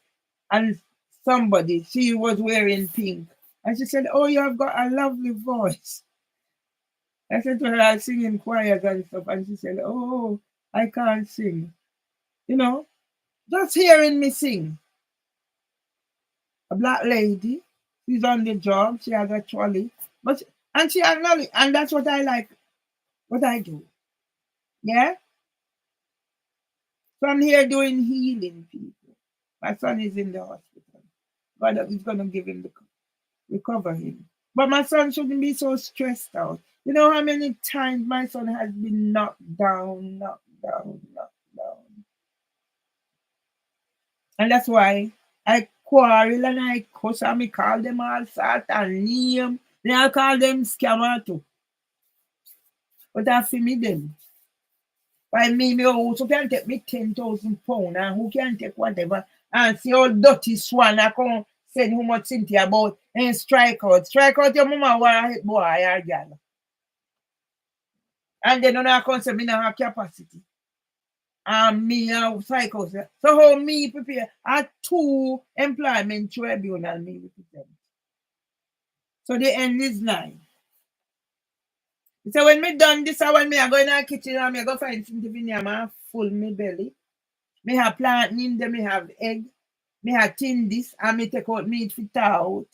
And somebody, she was wearing pink. And she said, "Oh, you have got a lovely voice." I said to her, I sing in choirs and stuff. And she said, "Oh, I can't sing." You know, just hearing me sing. A black lady, she's on the job, she has a trolley. But and she acknowledged, and that's what I like, what I do. Yeah? So I'm here doing healing people. My son is in the hospital. God is gonna give him the recover him. But my son shouldn't be so stressed out. You know how many times my son has been knocked down, knocked down, knocked down. And that's why I quarrel and I cuss and me call them all sort and name. Then I call them scammer too. But I feel me them. By me, who can take me 10,000 pounds and who can take whatever and see how dirty swan I come send how much Cynthia about and strike out. Strike out your mama want hit boy or girl. And then I come say me not have capacity. And me and psycho. So how me prepare a two employment tribunal me represent. So the end is 9. So when me done this, I when me I go in the kitchen and me I go find something in here, I full me belly. Me have plantain in there, me have egg, me have tin this, and me take out meat fit out.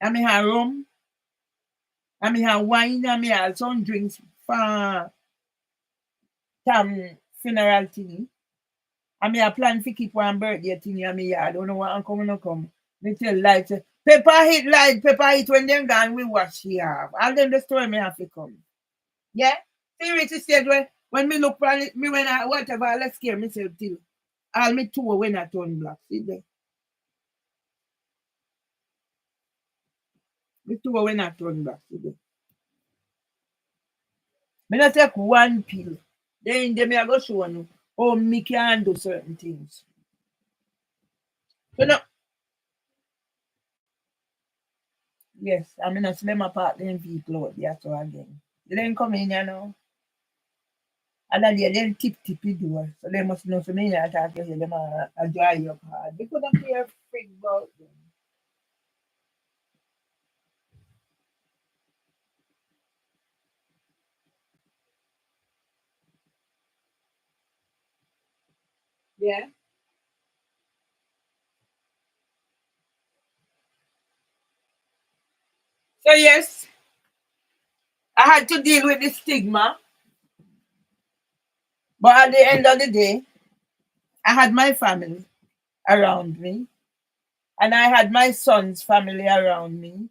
And me have rum, and me have wine, and me have some drinks for Tam funeral thingy. And me have plan to keep one birthday thingy in me yard. I don't know what I'm coming to come. Me tell light, pepper hit when them gone, we wash here. All them the story me have to come. Yeah? Seriously stage when me look for it, me when I whatever, let's scare myself till all me two when I turn black. See there? Me two when I turn black. See there? Me not take one pill. Then me I go show you how me can do certain things. So no, yes, I mean I see them apart them people out there so again. They didn't come in, you know. And then they tip the door. So they must know so many attack you them a dry up hard. They couldn't care freak about them. Yeah. So yes, I had to deal with the stigma, but at the end of the day, I had my family around me, and I had my son's family around me,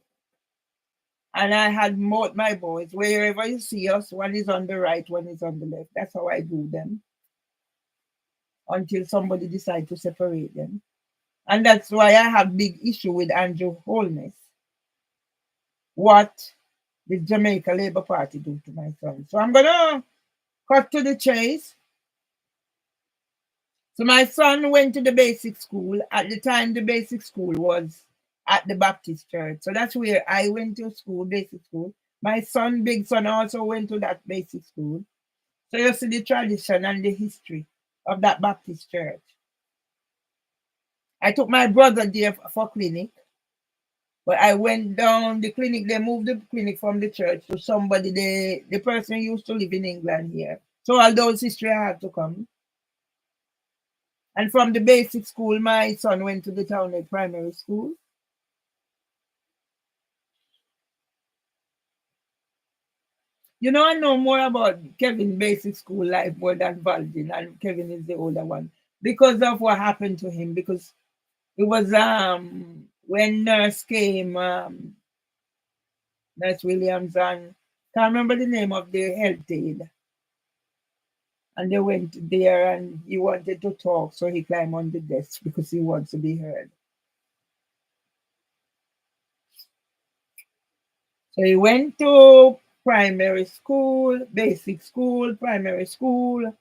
and I had both my boys. Wherever you see us, one is on the right, one is on the left. That's how I do them. until somebody decide to separate them. And that's why I have big issue with Andrew Holness. What did Jamaica Labour Party do to my son? So I'm gonna cut to the chase. So my son went to the basic school. At the time, the basic school was at the Baptist church. So that's where I went to school, basic school. My son, big son, also went to that basic school. So you see the tradition and the history of that Baptist church. I took my brother there for clinic, but I went down the clinic. They moved the clinic from the church to somebody. The person used to live in England here. So all those history I had to come. And from the basic school, my son went to the Townhead Primary School. You know, I know more about Kevin basic school life more than Valdin, and Kevin is the older one because of what happened to him. Because it was when nurse came, Nurse Williams, and can't remember the name of the health aide. And they went there and he wanted to talk, so he climbed on the desk because he wants to be heard. So he went to primary school, basic school, primary school.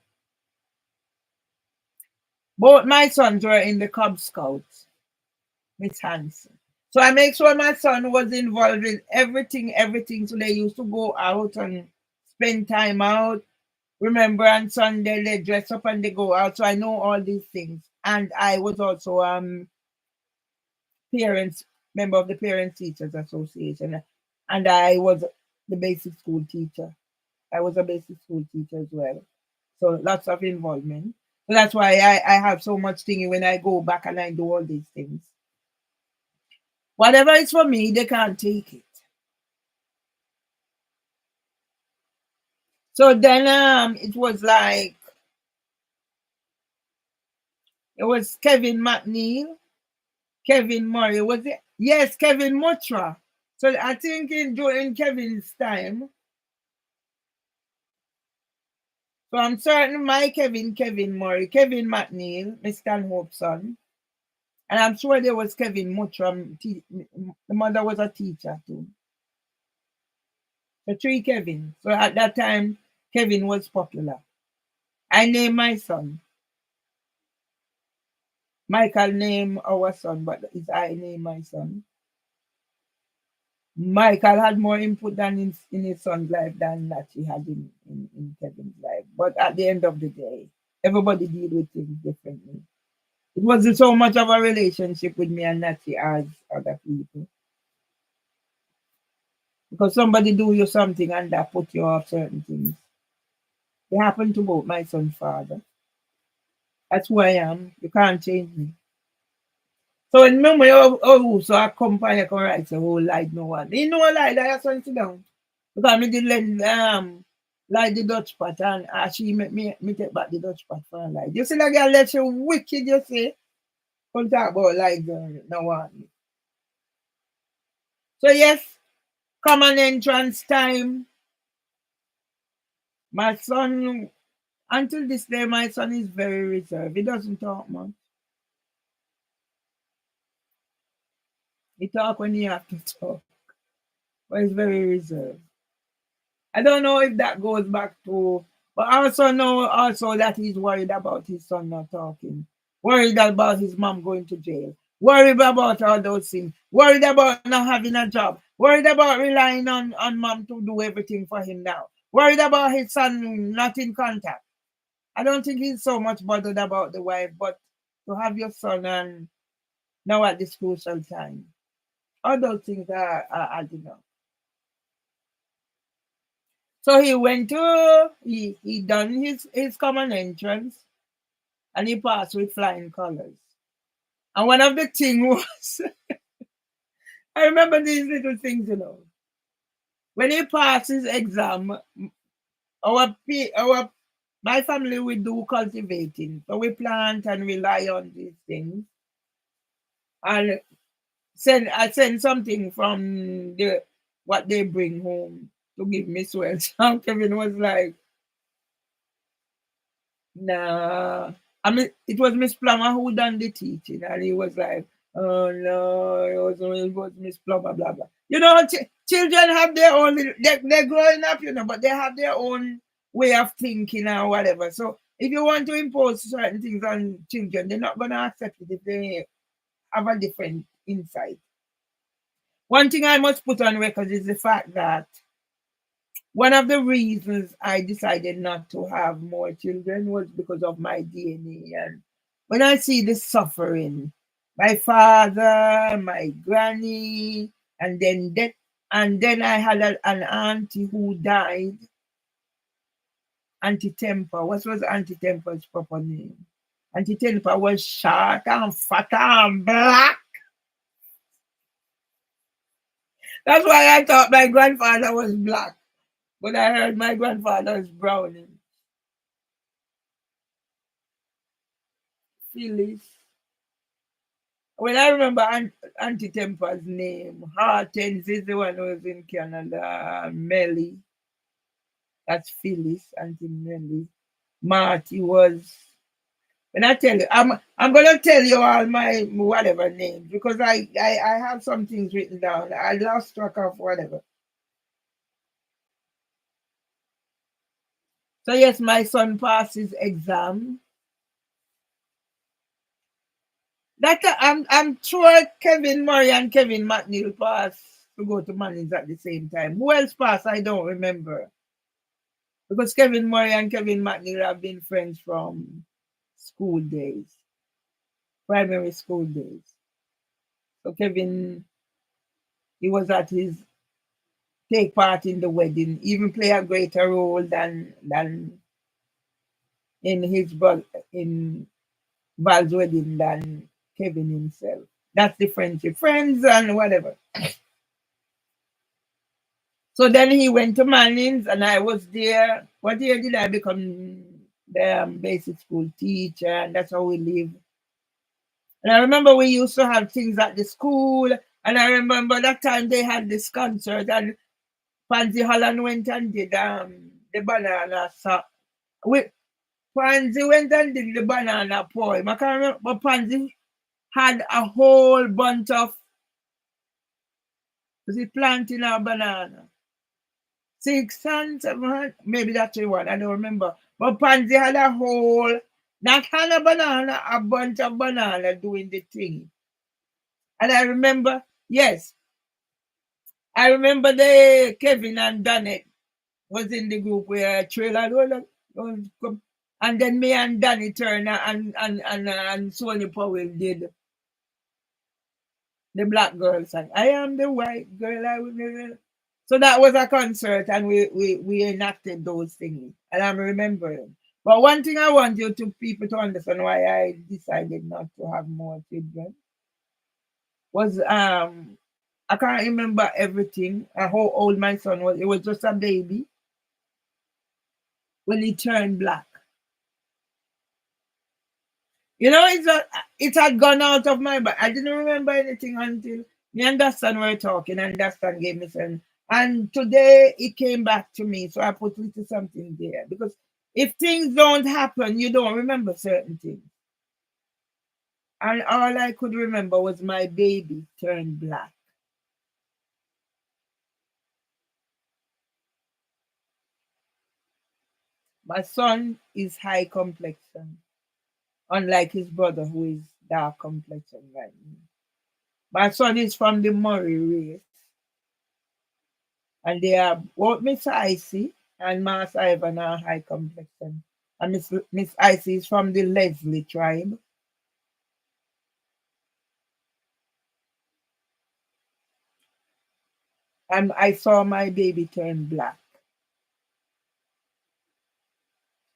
Both my sons were in the Cub Scouts, Miss Hanson. So I make sure my son was involved in everything, everything. So they used to go out and spend time out. Remember on Sunday they dress up and they go out. So I know all these things. And I was also parents member of the Parents Teachers Association, and I was the basic school teacher. I was a basic school teacher as well. So lots of involvement. So that's why I have so much thinking when I go back and I do all these things. Whatever is for me, they can't take it. So then it was like it was Kevin McNeil, Kevin Murray, was it? Yes, Kevin Mutra. So I think during Kevin's time, so I'm certain my Kevin Murray, Kevin McNeil, Miss Stanhope's son, and I'm sure there was Kevin Mutra. The mother was a teacher too. So three Kevin. So at that time, Kevin was popular. I named my son. Michael named our son, but it's I named my son. Michael had more input than in his son's life than that he had in Kevin's life. But at the end of the day, everybody deal with things differently. It wasn't so much of a relationship with me and Natty as other people. Because somebody do you something and that put you off certain things. It happened to both my son's father. That's who I am. You can't change me. So when me so I come and I can write a whole lie no one. You know a lie that I son sit down. Because me did lend like the Dutch pot and she make me take back the Dutch pot for a lie. You see that girl let you wicked, you see? Come talk about lie no one. So yes, common entrance time. My son, until this day, my son is very reserved. He doesn't talk much. He talk when he have to talk, but he's very reserved. I don't know if that goes back to, but I also know also that he's worried about his son not talking, worried about his mom going to jail, worried about all those things, worried about not having a job, worried about relying on mom to do everything for him now, worried about his son not in contact. I don't think he's so much bothered about the wife, but to have your son and now at this crucial time, all those things are adding up. So he went to he done his common entrance and he passed with flying colors. And one of the thing was I remember these little things, you know. When he passed his exam, our my family we do cultivating. So we plant and rely on these things. And I send something from the what they bring home to give me sweat. And Kevin was like, nah. I mean, it was Miss Plummer who done the teaching, and he was like, "Oh no, it was Miss Plummer, blah blah." You know, children have their own. They're growing up, you know, but they have their own way of thinking or whatever. So if you want to impose certain things on children, they're not gonna accept it if they have a different insight. One thing I must put on record is the fact that one of the reasons I decided not to have more children was because of my DNA. And when I see the suffering, my father, my granny, and then I had an auntie who died, Auntie Temper. What was Auntie Temper's proper name? Auntie Temper was short and fat and black. That's why I thought my grandfather was black. But I heard my grandfather is brown. Phyllis. Well, I remember Auntie Temper's name. Hortense is the one who was in Canada. Melly, that's Phyllis, Auntie Melly. Marty was. When I tell you, I'm gonna tell you all my whatever names because I have some things written down. I lost track of whatever. So yes, my son passed his exam. That I'm sure Kevin Murray and Kevin McNeil passed to go to Mannings at the same time. Who else passed? I don't remember. Because Kevin Murray and Kevin McNeil have been friends from school days, primary school days. So Kevin, he was at his take part in the wedding, even play a greater role than in his brother in Val's wedding than Kevin himself. That's the friendship, friends and whatever. So then he went to Mannings and I was there. What year did I become the basic school teacher? And that's how we live. And I remember we used to have things at the school. And I remember that time they had this concert and Pansy Holland went and did the banana song. Pansy went and did the banana poem. I can't remember, but Pansy had a whole bunch of, was it planting a banana? 600, 700, maybe that's the one, I don't remember. But Pansy had a whole, not had a banana, a bunch of banana doing the thing. And I remember, yes, I remember the Kevin and Danette was in the group where trailer and then me and Danny Turner and Sonny Powell did the black girl song. I am the white girl. I will never. So that was a concert and we enacted those things. And I'm remembering. But one thing I want you to people to understand why I decided not to have more children was I can't remember everything. How old my son was. It was just a baby when he turned black. You know, it had gone out of my mind. I didn't remember anything until me and Dustin were talking, and Dustin gave me some. And today it came back to me, so I put little something there because if things don't happen, you don't remember certain things. And all I could remember was my baby turned black. My son is high complexion, unlike his brother who is dark complexion like me. My son is from the Murray race, and they are both Miss Icy and Mass Ivan are high complexion. And Miss Icy is from the Leslie tribe. And I saw my baby turn black.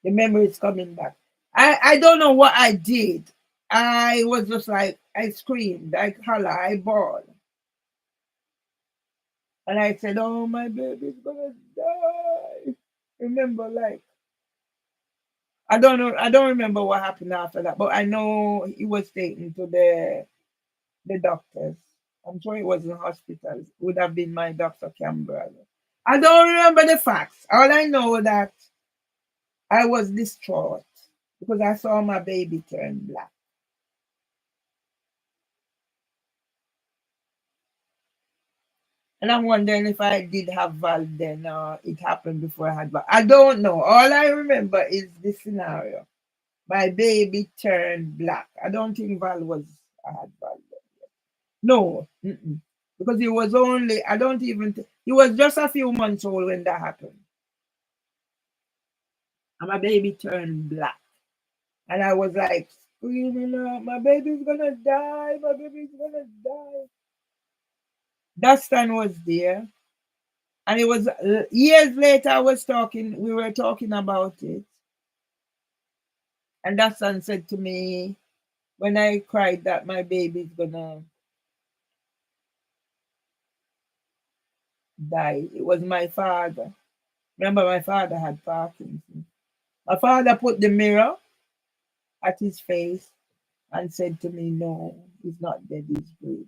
The memory is coming back. I don't know what I did. I was just like, I screamed, I holler, I bawled. And I said, oh, my baby's gonna die. Remember, like, I don't know, I don't remember what happened after that, but I know he was taken to the doctors. I'm sure it was in hospitals. It would have been my Dr. Campbell. I don't remember the facts. All I know that I was distraught. because I saw my baby turn black. And I'm wondering if I did have Val then, or it happened before I had Val. I don't know. All I remember is this scenario. My baby turned black. I don't think Val was, I had Val then. No, because he was only, I don't even, he was just a few months old when that happened. And my baby turned black. And I was like screaming out, my baby's gonna die, my baby's gonna die. Dustin was there. And it was years later, we were talking about it. And Dustin said to me, when I cried that my baby's gonna die, it was my father. Remember, my father had Parkinson's. My father put the mirror at his face and said to me, no, he's not dead, he's breathing.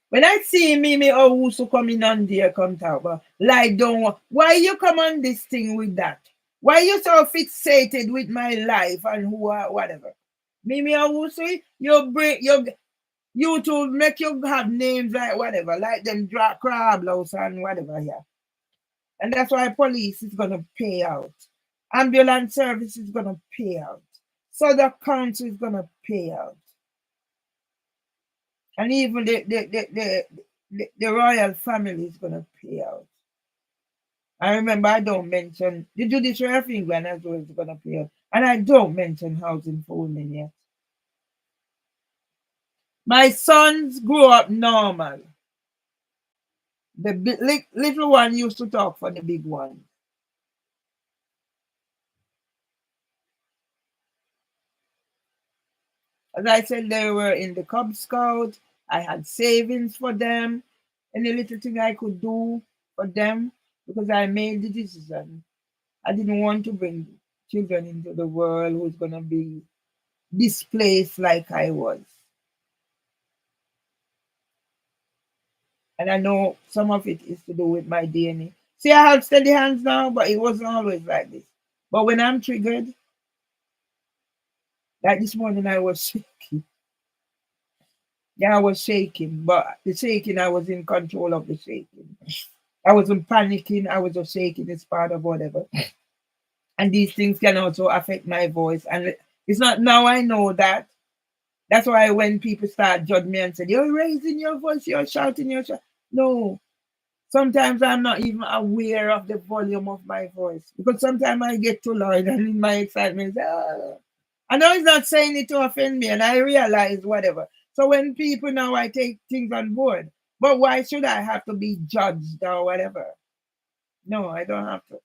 When I see Mimi Owusu coming on there, come talk about lie down. Why you come on this thing with that? Why you so fixated with my life and who are whatever? Mimi Owusu, you bring you to make you have names like whatever, like them crab louse and whatever here. And that's why police is gonna pay out. Ambulance service is gonna pay out. So the council is gonna pay out. And even the royal family is gonna pay out. I remember I don't mention the judiciary of England as well is gonna pay out. And I don't mention housing for women yet. My sons grew up normal. The little one used to talk for the big one. As I said, they were in the Cub Scout. I had savings for them. Any little thing I could do for them because I made the decision. I didn't want to bring children into the world who's going to be displaced like I was. And I know some of it is to do with my DNA. See, I have steady hands now, but it wasn't always like this. But when I'm triggered, like this morning, I was shaking. Yeah, I was shaking, but the shaking, I was in control of the shaking. I wasn't panicking, I was just shaking. It's part of whatever. And these things can also affect my voice. And it's not now I know that. That's why when people start judging me and say, you're raising your voice, you're shouting, no, sometimes I'm not even aware of the volume of my voice because sometimes I get too loud and in my excitement, I know he's not saying it to offend me, and I realize whatever. So when people now I take things on board, but why should I have to be judged or whatever? No, I don't have to.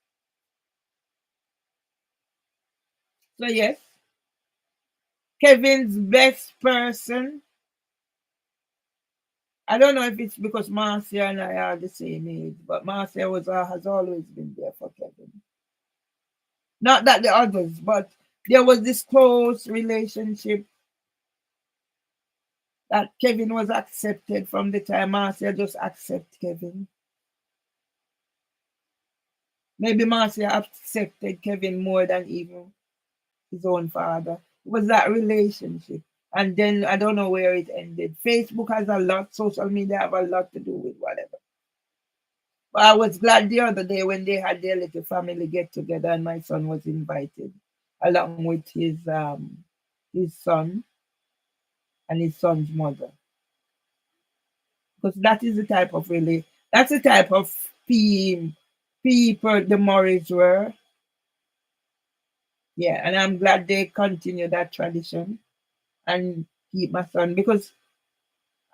So yes, Kevin's best person. I don't know if it's because Marcia and I are the same age, but Marcia has always been there for Kevin. Not that the others, but there was this close relationship that Kevin was accepted from the time Marcia just accept Kevin. Maybe Marcia accepted Kevin more than even his own father. It was that relationship. And then I don't know where it ended. Facebook has a lot, social media have a lot to do with whatever. But I was glad the other day when they had their little family get together and my son was invited along with his son and his son's mother. Because that is the type of really that's the type of people the Morris were. Yeah, and I'm glad they continue that tradition and keep my son because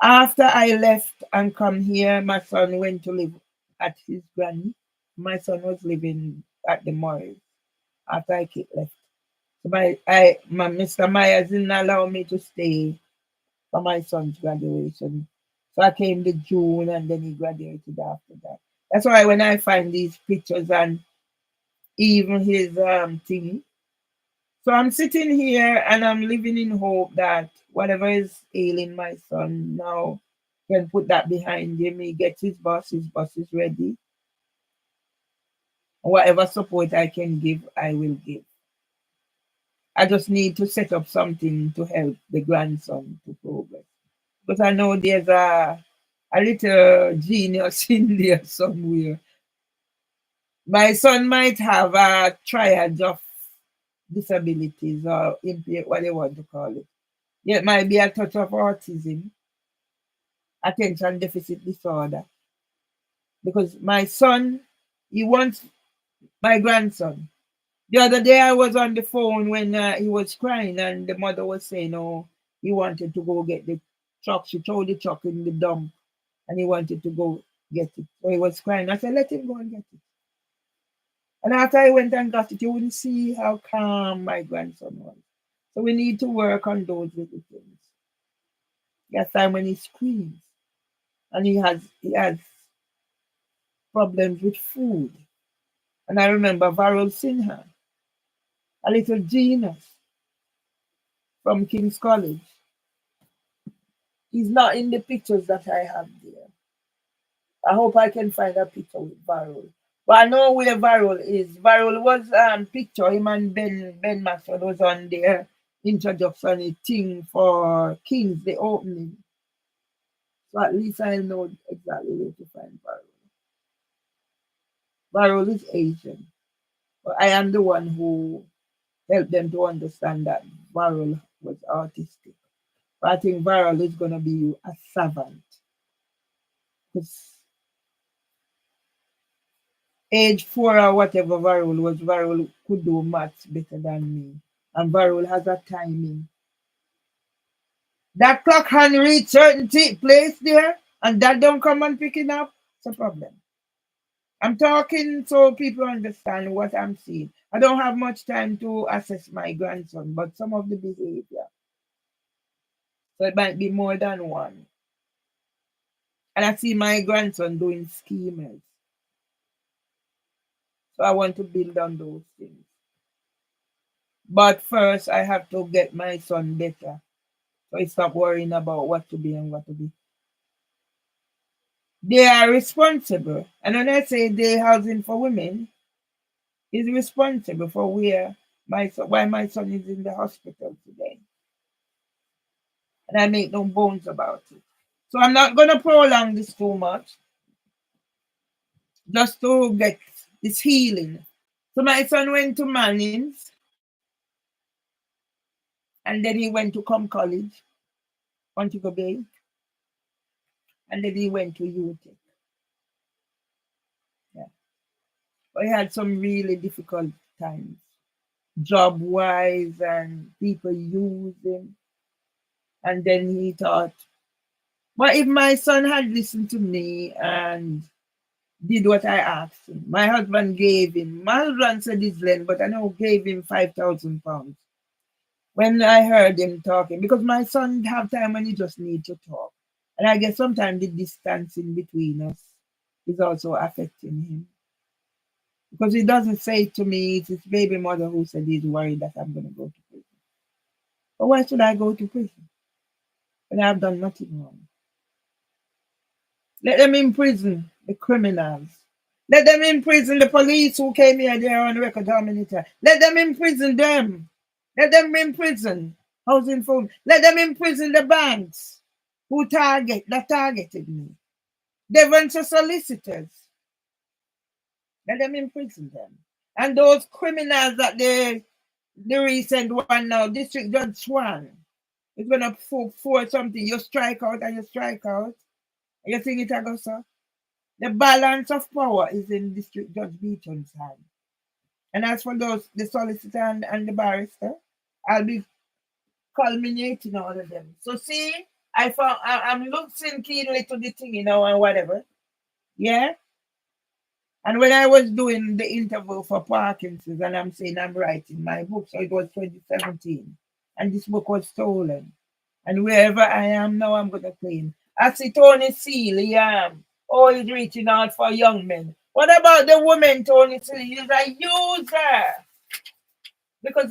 after I left and come here, my son went to live at his granny. My son was living at the Morris after I left. So my Mr. Myers didn't allow me to stay for my son's graduation. So I came to June and then he graduated after that. That's why when I find these pictures and even his thing. So I'm sitting here and I'm living in hope that whatever is ailing my son now, can put that behind him. He gets his bus is ready. Whatever support I can give, I will give. I just need to set up something to help the grandson to progress. Because I know there's a little genius in there somewhere. My son might have a triad of disabilities or impair, what they want to call it. It might be a touch of autism, attention deficit disorder. Because my son, he wants my grandson. The other day I was on the phone when he was crying and the mother was saying, oh, he wanted to go get the truck. She threw the truck in the dump and he wanted to go get it. So he was crying. I said, let him go and get it. And after I went and got it, you wouldn't see how calm my grandson was. So we need to work on those little things. There's time when he screams and he has problems with food. And I remember Varol Sinha, a little genius from King's College. He's not in the pictures that I have there. I hope I can find a picture with Varol. But I know where Varol is. Varol was picture, him and Ben Maxwell was on their introduction thing for Kings, the opening. So at least I know exactly where to find Varol. Varol is Asian. But I am the one who helped them to understand that Varol was autistic. But I think Varol is gonna be a savant. Because age 4 or whatever Varol was, Varol could do maths better than me. And Varol has a timing. That clock can reach certain place there, and that don't come and pick it up. It's a problem. I'm talking so people understand what I'm seeing. I don't have much time to assess my grandson, but some of the behavior. So it might be more than one. And I see my grandson doing schemas. So I want to build on those things. But first, I have to get my son better. So I stop worrying about what to be and what to be. They are responsible. And when I say day housing for women, is responsible for where my son, why my son is in the hospital today. And I make no bones about it. So I'm not gonna prolong this too much, just to get this healing. So my son went to Manning's and then he went to Com College, Montego Bay, and then he went to UTech. Yeah. But he had some really difficult times, job wise, and people use him. And then he thought, what if my son had listened to me and did what I asked him? My husband gave him, my husband said his lend, but I know gave him £5,000 when I heard him talking, because my son have time when he just need to talk. And I guess sometimes the distance in between us is also affecting him. Because he doesn't say to me, it's his baby mother who said he's worried that I'm going to go to prison. But why should I go to prison when I've done nothing wrong? Let them in prison, the criminals. Let them in prison, the police who came here there on record how many times. Let them in prison them. Let them in prison. Housing phone. Let them in prison the banks who targeted me. Devon solicitors. Let them in prison them. And those criminals that the recent one now, District Judge Swan, is gonna for something. You strike out and you strike out. You think it go so? The balance of power is in District Judge Beaton's hand. And as for those, the solicitor and the barrister, I'll be culminating all of them. So see, I'm looking keenly to the thing, and whatever. Yeah. And when I was doing the interview for Parkinson's, and I'm saying I'm writing my book, so it was 2017, and this book was stolen. And wherever I am now, I'm gonna claim. I see Tony Seeley, oh, he's reaching out for young men. What about the woman, Tony Seeley? He's a user. Because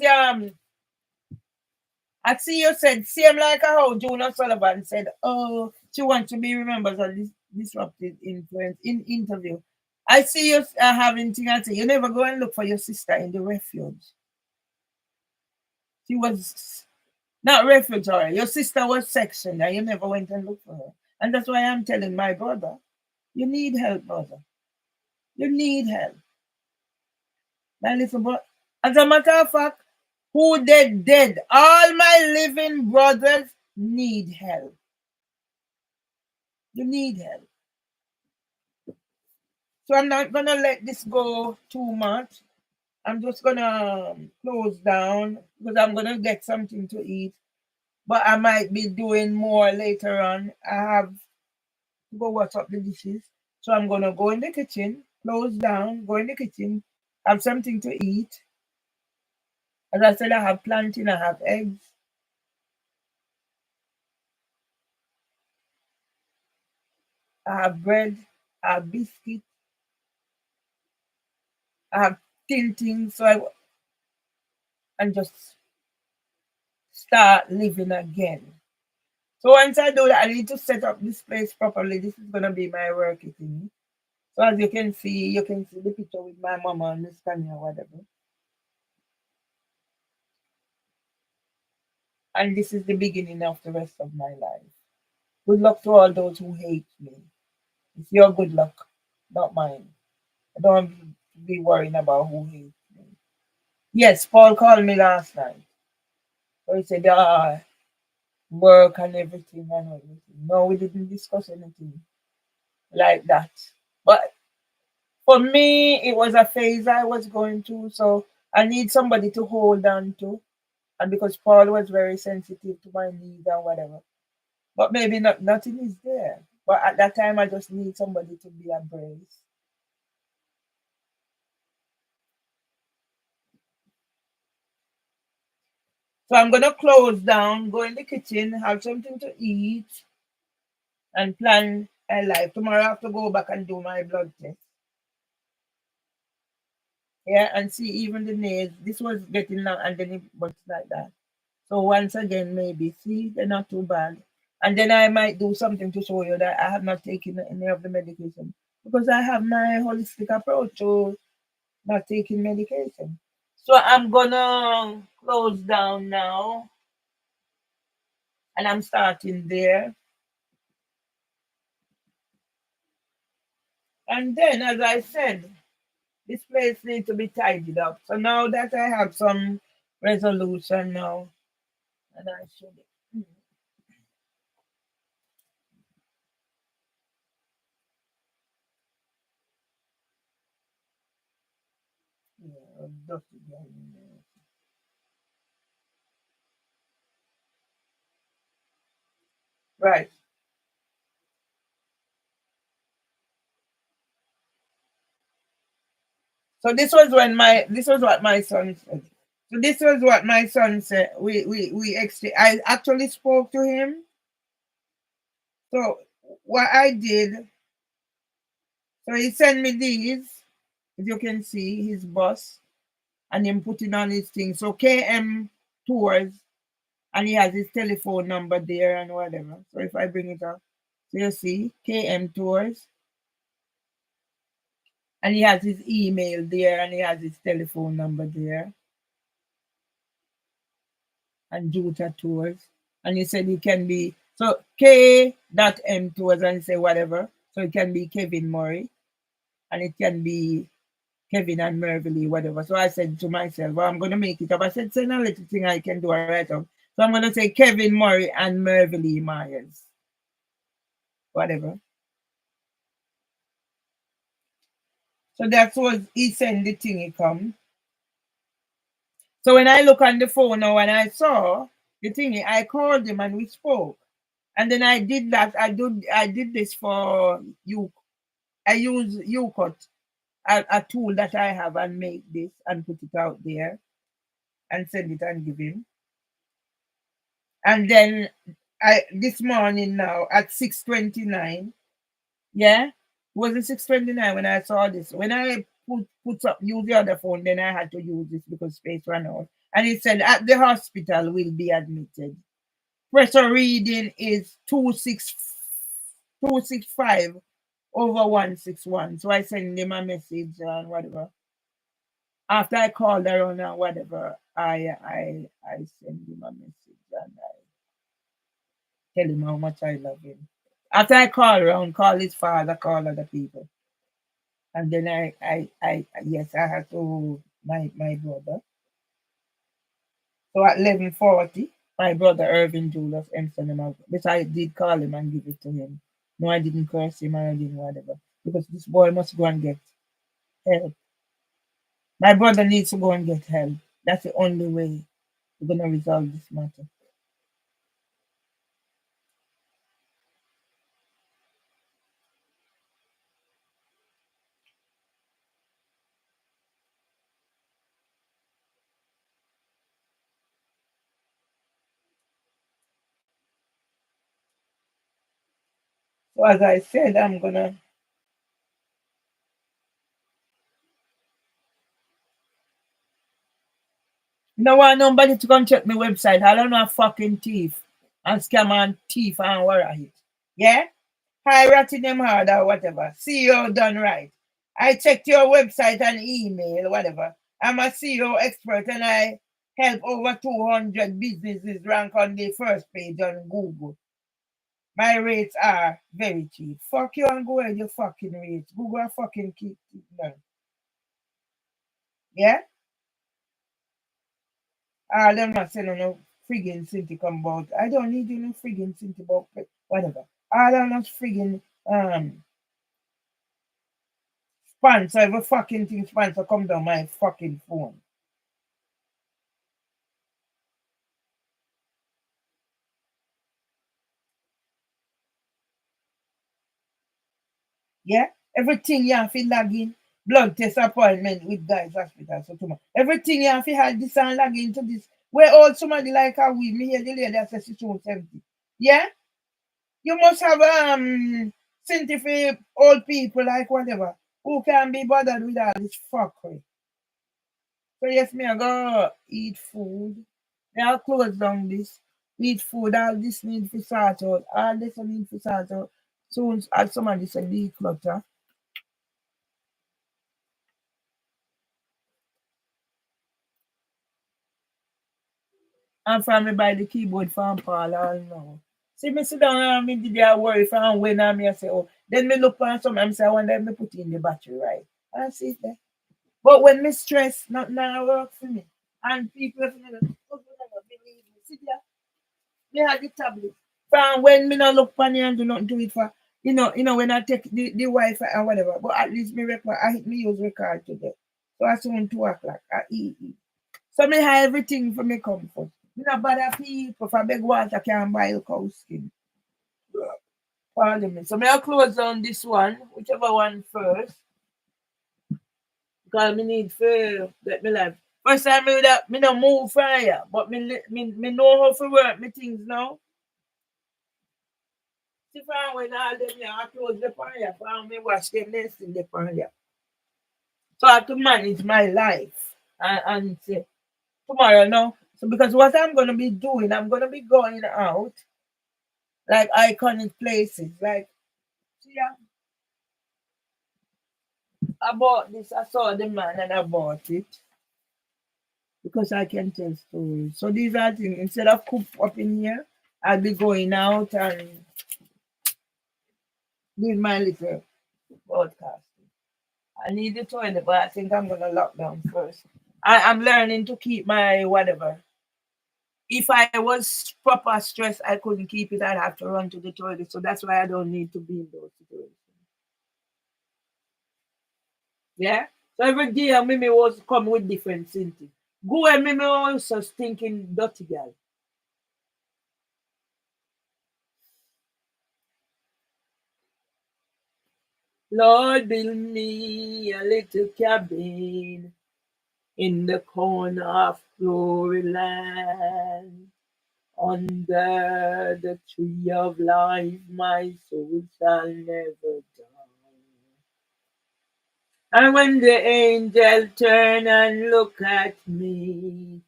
I see you said, same like how Jonas Sullivan said, oh, she wants to be remembered as this disruptive influence in interview. I see you having thing and say, you never go and look for your sister in the refuge. She was not refugee. Your sister was sectioned and you never went and looked for her. And that's why I'm telling my brother, you need help, brother. You need help. Now listen, but as a matter of fact, who dead? All my living brothers need help. You need help. So I'm not gonna let this go too much. I'm just gonna close down because I'm gonna get something to eat. But I might be doing more later on. I have to go wash up the dishes. So I'm gonna go in the kitchen, close down, go in the kitchen, have something to eat. As I said, I have plantain, I have eggs, I have bread, I have biscuit, I have thin things. And just start living again. So once I do that, I need to set up this place properly. This is gonna be my work thing. So as you can see the picture with my mama and Miss Kanye or whatever. And this is the beginning of the rest of my life. Good luck to all those who hate me. It's your good luck, not mine. I don't be worrying about who hates me. Yes, Paul called me last night. So he said, work and everything and everything. No, we didn't discuss anything like that. But for me, it was a phase I was going through. So I need somebody to hold on to. And because Paul was very sensitive to my needs and whatever. But maybe nothing is there. But at that time, I just need somebody to be embraced. So I'm gonna close down, go in the kitchen, have something to eat, and plan a life. Tomorrow I have to go back and do my blood test. Yeah, and see even the nails. This was getting long and then it was like that. So once again, maybe see they're not too bad. And then I might do something to show you that I have not taken any of the medication because I have my holistic approach to not taking medication. So I'm gonna close down now and I'm starting there. And then, as I said, this place needs to be tidied up. So now that I have some resolution now, and I should. Yeah, just again. Right. So this was what my son said. So this was what my son said. I actually spoke to him. So what I did, so he sent me these, as you can see, his bus, and him putting on his thing. So KM Tours, and he has his telephone number there and whatever. So if I bring it up, so you see KM Tours, and he has his email there, and he has his telephone number there, and Juta Tours, and he said he can be so K.M Tours, and he say whatever. So it can be Kevin Murray, and it can be Kevin and Mervily, whatever. So I said to myself, well, I'm going to make it up. I said, send a little thing I can do right up. So I'm going to say Kevin Murray and Mervily Myers, whatever. So that's what he sent the thing he come. So when I look on the phone now and I saw the thing, I called him and we spoke. And then I did that. I did this for you. I use UCut, a tool that I have, and make this and put it out there and send it and give him. And then I this morning now at 6:29, yeah, was it 6:29 when I saw this? When I put up use the other phone, then I had to use this because space ran out. And he said at the hospital will be admitted. Pressure reading is 265 over 161. So I send him a message and whatever. After I called around and whatever, I send him a message and I tell him how much I love him. After I call around, call his father, call other people. And then yes, I have to my brother. So at 11:40, my brother Irvin Julius sent him out, which I did call him and give it to him. No, I didn't curse him or I didn't whatever. Because this boy must go and get help. My brother needs to go and get help. That's the only way we're gonna resolve this matter. So as I said, I'm gonna no want nobody to come check my website. I don't know a fucking thief and scam and thief and what it. Yeah? Hi, ratting them hard or whatever. CEO done right. I checked your website and email, whatever. I'm a CEO expert and I help over 200 businesses rank on the first page on Google. My rates are very cheap. Fuck you and go ahead, your fucking rates. Google a fucking keep them. Yeah? Them not saying no friggin' Cinti come about. I don't need you no friggin' Cinti about whatever. Them not friggin' sponsor, every fucking thing sponsor come down my fucking phone. Yeah? Everything you have to log in. Blood test appointment with guys hospital. So tomorrow. Everything you have to have this and log into this. Where all somebody like how we me hear the lady that says she 70. Yeah? You must have scientific old people like whatever who can be bothered with all this fuckery. So yes, me I go eat food. Me I close down this. Eat food. All this need to sort out. All this need to sort out. Soon as somebody say declutter. And from me buy the keyboard from Paul all now. See me sit down and me did I worry from when I me I say, oh, then me look for something, I say I wonder if me put in the battery right. And see it there. But when me stress, nothing now work for me. And people if you never believe me. See there, me have the tablet. From when me not look for me and do not do it for when I take the Wi-Fi or whatever. But at least me record I hit me use record today. So as soon 2 o'clock I eat. So me have everything for me comfort. Me not bother people for beg water can buy a cow skin. Pardon me. So me I close down this one, whichever one first. Because me need to get me life. First time me no move from here, but me know how to work me things now. See from when all them here, I close the pan here, from me wash them then still the pan here. So I have to manage my life and say tomorrow no. So because what I'm gonna be doing, I'm gonna be going out like iconic places. Like yeah, I bought this, I saw the man and I bought it because I can tell stories. So these are things instead of coop up in here, I'll be going out and doing my little podcast. I need the toilet, but I think I'm gonna lock down first. I'm learning to keep my whatever. If I was proper stressed, I couldn't keep it. I'd have to run to the toilet. So that's why I don't need to be in those situations. Yeah. So every day, Mimi was come with different symptoms. Go and Mimi also stinking dirty girl. Lord, build me a little cabin in the corner of glory land. Under the tree of life, my soul shall never die. And when the angel turn and look at me,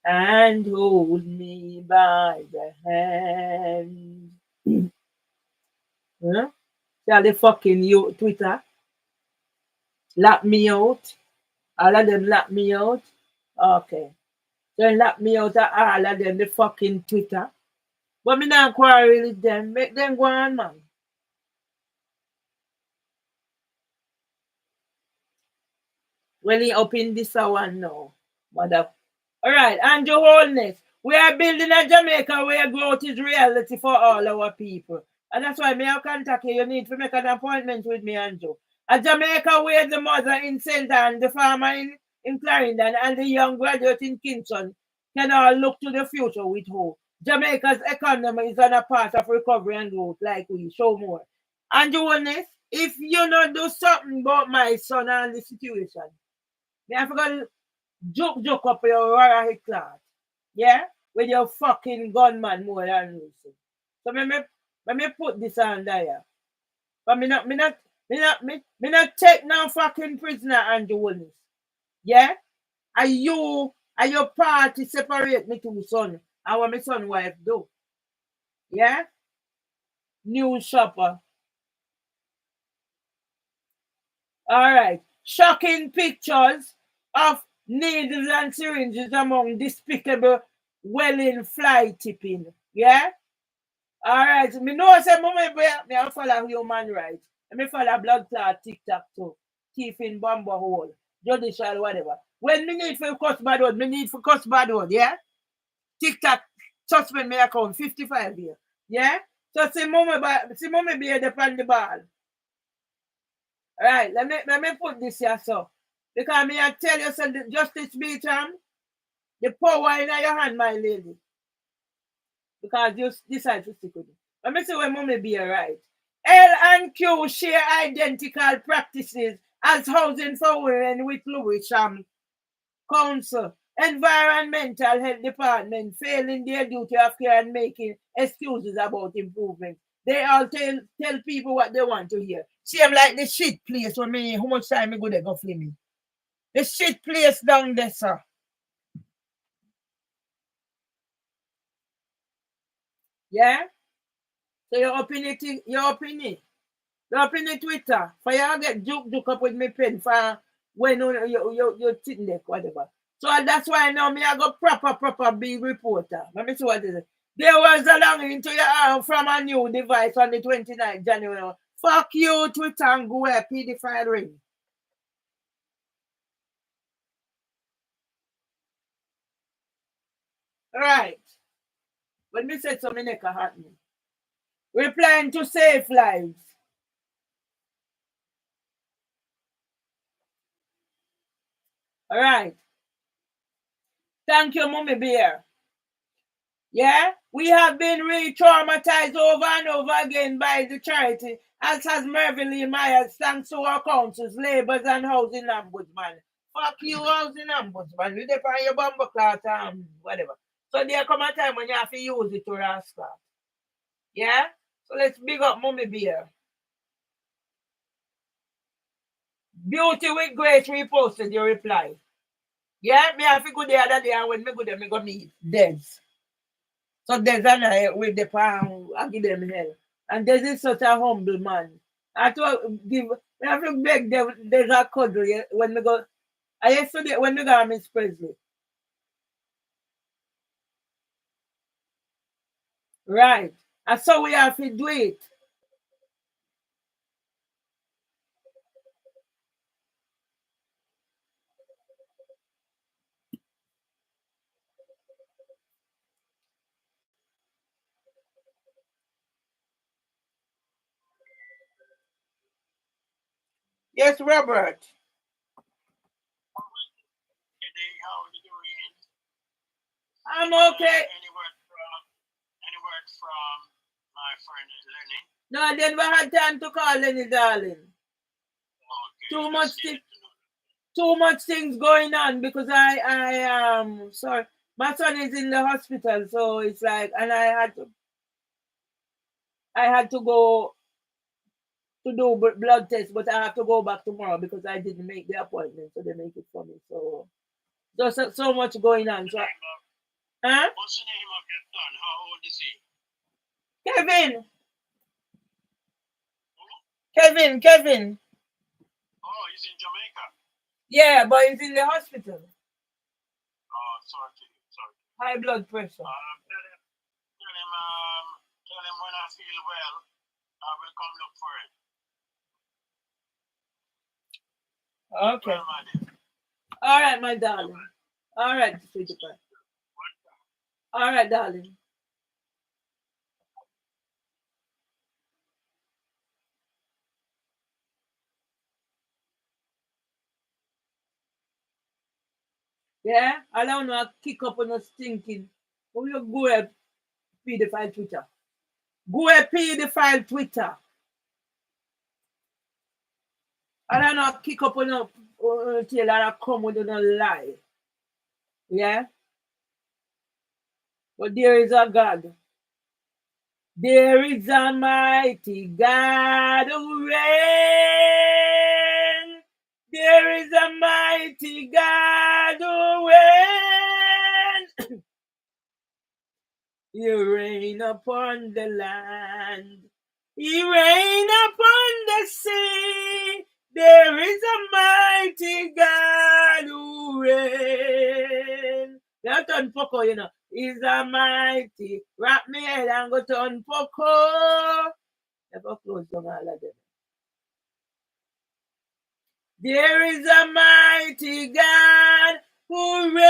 and hold me by the hand. Huh? Tell the fucking you Twitter lock me out. All of them lock me out. Okay. Then lock me out of all of them, the fucking Twitter. But me not quarrel with them. Make them go on, man. Well, he up in this one now. Mother. All right, Andrew Holness. We are building a Jamaica where growth is reality for all our people. And that's why me I contact you. You need to make an appointment with me, Andrew. A Jamaica where the mother in St. Anne, the farmer in Clarendon, and the young graduate in Kingston can all look to the future with hope. Jamaica's economy is on a path of recovery and growth, like we show more. Andrew Holness, if you not do something about my son and the situation, me I forgot joke up your Rara class. Yeah? With your fucking gunman more than Lucy. So me put this on there. But me not take no fucking prisoner Andrew Willis. Yeah? Are your party separate me two son. I want my son wife do. Yeah? New shopper. Alright. Shocking pictures of needles and syringes among despicable welling fly tipping. Yeah? Alright. Me know say me I follow human rights. And me follow blood clot TikTok too. Thief in bumble hole. Judicial whatever. When me need for cuss bad word, me need for cuss bad word, yeah? TikTok suspend me account 55 years. Yeah? So see mommy be the on the ball. Right, let me put this here so. Because me I tell you so the Justice Beacham, the power in your hand, my lady. Because you decide to stick with it. Let me see when mommy be right. L and Q share identical practices as housing for women with Lewisham Council. Environmental Health Department failing their duty of care and making excuses about improvement. They all tell people what they want to hear. Same like the shit place when me, how much time me go there go film me? The shit place down there, sir. Yeah? So you're up in it, you're up in it. You're up in the Twitter. For you get joke up with me pen for when you're sitting there, whatever. So that's why now me I go proper big reporter. Let me see what it is. There was a longing to your arm from a new device on the 29th January. Fuck you, Twitter, and go where pedophile ring. Right. When me said something like happening. Replying to save lives. All right. Thank you, Mummy Bear. Yeah, we have been re-traumatized over and over again by the charity, as has Mervyn Lee Myers, thanks to our councils, labours and housing ombudsman. Fuck you, housing ombudsman. You depend on your bumper cloth whatever. So there come a time when you have to use it to rascal. Yeah? So let's big up Mummy Beer. Beauty with Grace reposted your reply. Yeah, me have to go the other day and when me go there, me go meet Dez. So Dez and I with the palm, I give them hell. And Dez is such a humble man. I told give me have to beg them there's a cuddle when we go I yesterday when we go Miss Presley. Right. And so we have to do it. Yes, Robert. I'm okay. No, I didn't have time to call any darling. Too much too much things going on because I sorry. My son is in the hospital, so it's like and I had to go to do blood test, but I have to go back tomorrow because I didn't make the appointment, so they make it for me. So much going on. So Huh? What's the name of your son? How old is he? Kevin. Who? Kevin. Oh, he's in Jamaica. Yeah, but he's in the hospital. Oh, sorry. Sorry. High blood pressure. Tell him when I feel well, I will come look for him. Okay. Well, my dear. All right, my darling. All right, sweetie pie. All right, darling. Yeah, I don't know. Kick up on us thinking. Who you go and pedophile Twitter? Go and pedophile Twitter. I don't know. Kick up on us till I come with a lie. Yeah, but there is a God. There is a mighty God who reigns. There is a mighty God who reigns. He reign upon the land. He reign upon the sea. There is a mighty God who reigns. That turn poco, you know. He's a mighty. Wrap me head and go turn poco. Never close down all of them. There is a mighty God who reigns.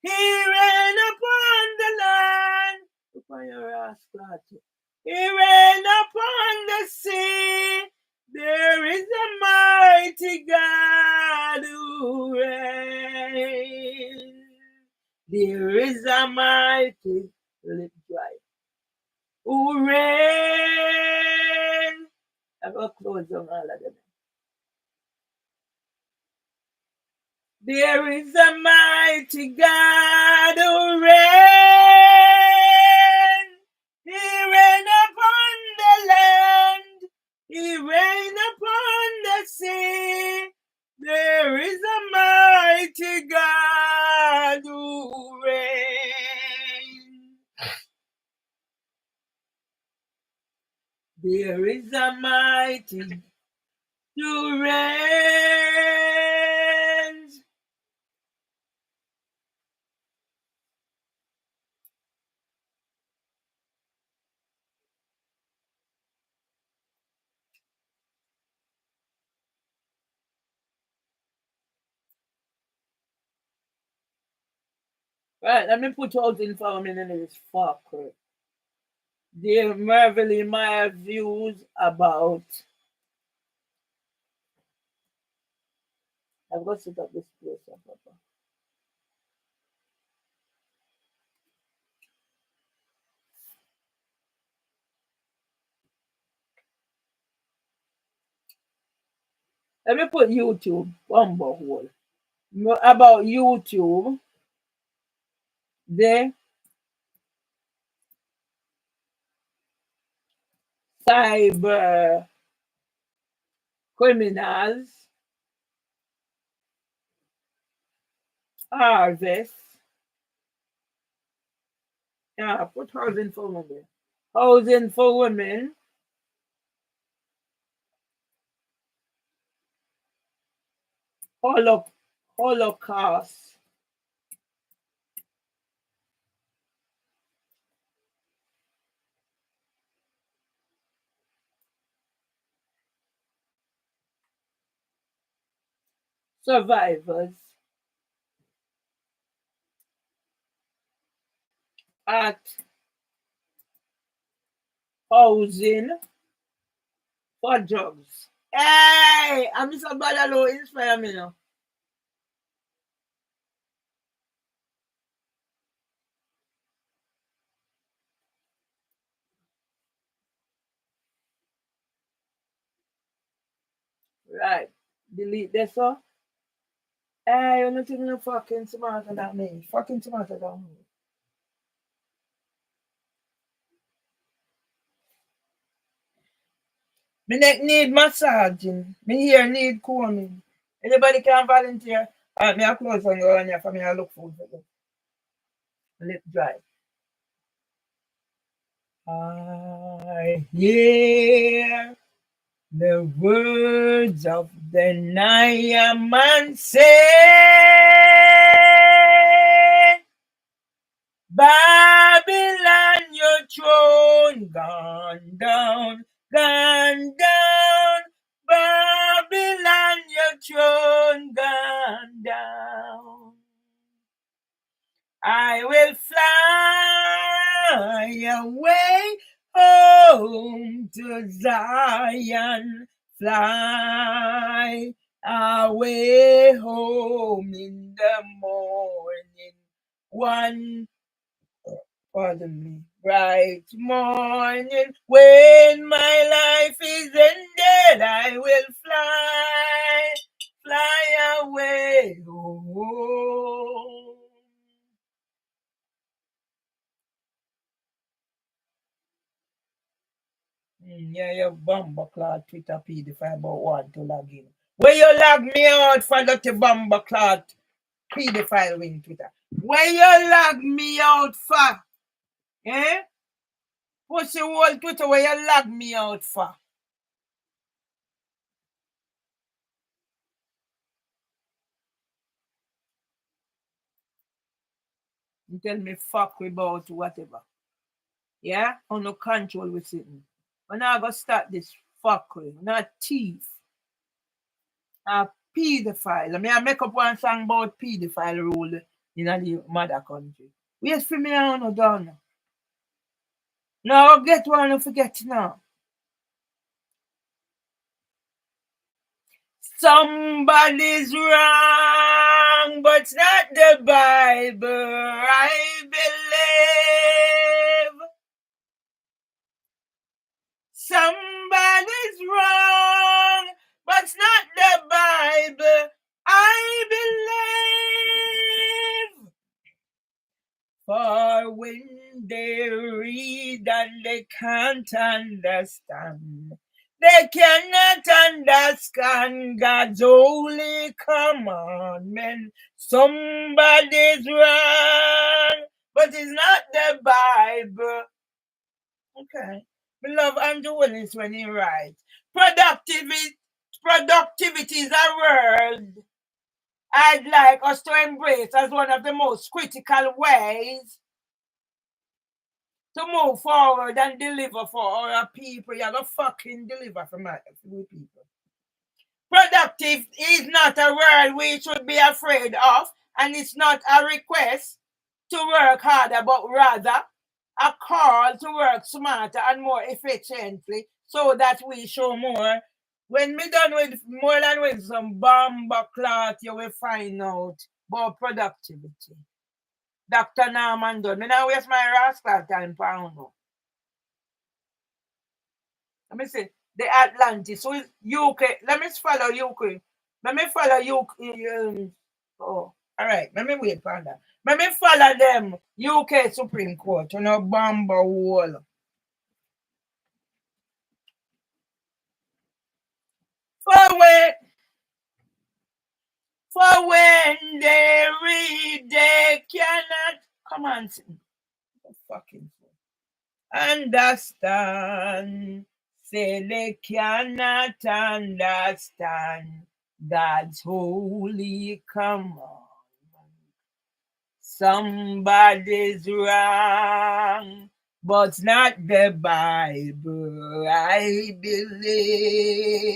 He reign upon the land. Upon your rascal. He reign upon the sea. There is a mighty God who reigns. There is a mighty lip dry who reigns. I got close on all of them. There is a mighty God who reigns. He reign upon the land. He reign upon the sea. There is a mighty God who reigns. There is a mighty who reigns. Right, let me put out in for a minute this fucker. Dear Mervily, my views about. I've got to set up this place up, Papa. Let me put YouTube one more hole. About YouTube, the cyber criminals harvest. Yeah, put housing for women. Housing for women. Holocaust. Survivors at housing for drugs. Hey, I'm Mr. Badalo, inspire me now. Right. Delete this one. Hey, you're not even fucking smarter than me. Fucking smarter than me. My neck need massaging. My ear need combing. Anybody can volunteer? Me a close on go on here for me I look food for you. Lip dry. I hear the words of the Naaman say, Babylon, your throne gone down, gone down. Babylon, your throne gone down. I will fly away home to Zion, fly away home in the morning. One, pardon me, bright morning, when my life is ended, I will fly away home. Yeah, your bumper clot Twitter pedophile about want to log in. Where you log me out for that bumper clot pedophile wing Twitter? Where you log me out for? Eh? What's the whole Twitter where you log me out for? You tell me fuck about whatever. Yeah? On no control with sitting. When I go start this fuckery, not thief. A pedophile. I mean, I make up one song about pedophile rule in the mother country. Wait for me now, no done. Now get one and forget now. Somebody's wrong, but not the Bible, I believe. Somebody's wrong, but not the Bible, I believe. For when they read and they can't understand, they cannot understand God's holy commandment. Somebody's wrong, but it's not the Bible. Okay. We love Andrew Willis when he writes. Productivity is a word I'd like us to embrace as one of the most critical ways to move forward and deliver for our people. You're going to fucking deliver for my people. Productive is not a word we should be afraid of, and it's not a request to work harder, but rather a call to work smarter and more efficiently so that we show more. When we done with more than with some bomber cloth, you will find out about productivity. Dr. Norman done. Me now waste my rascal time for now. Let me see. The Atlantis. So UK. Let me follow UK. Let me follow UK. Oh, all right. Let me wait for that. Let me follow them. UK Supreme Court. You know, bomber wall. For when they read, they cannot come on. Fucking understand. Say they cannot understand God's holy command. Somebody's wrong, but not the Bible, I believe.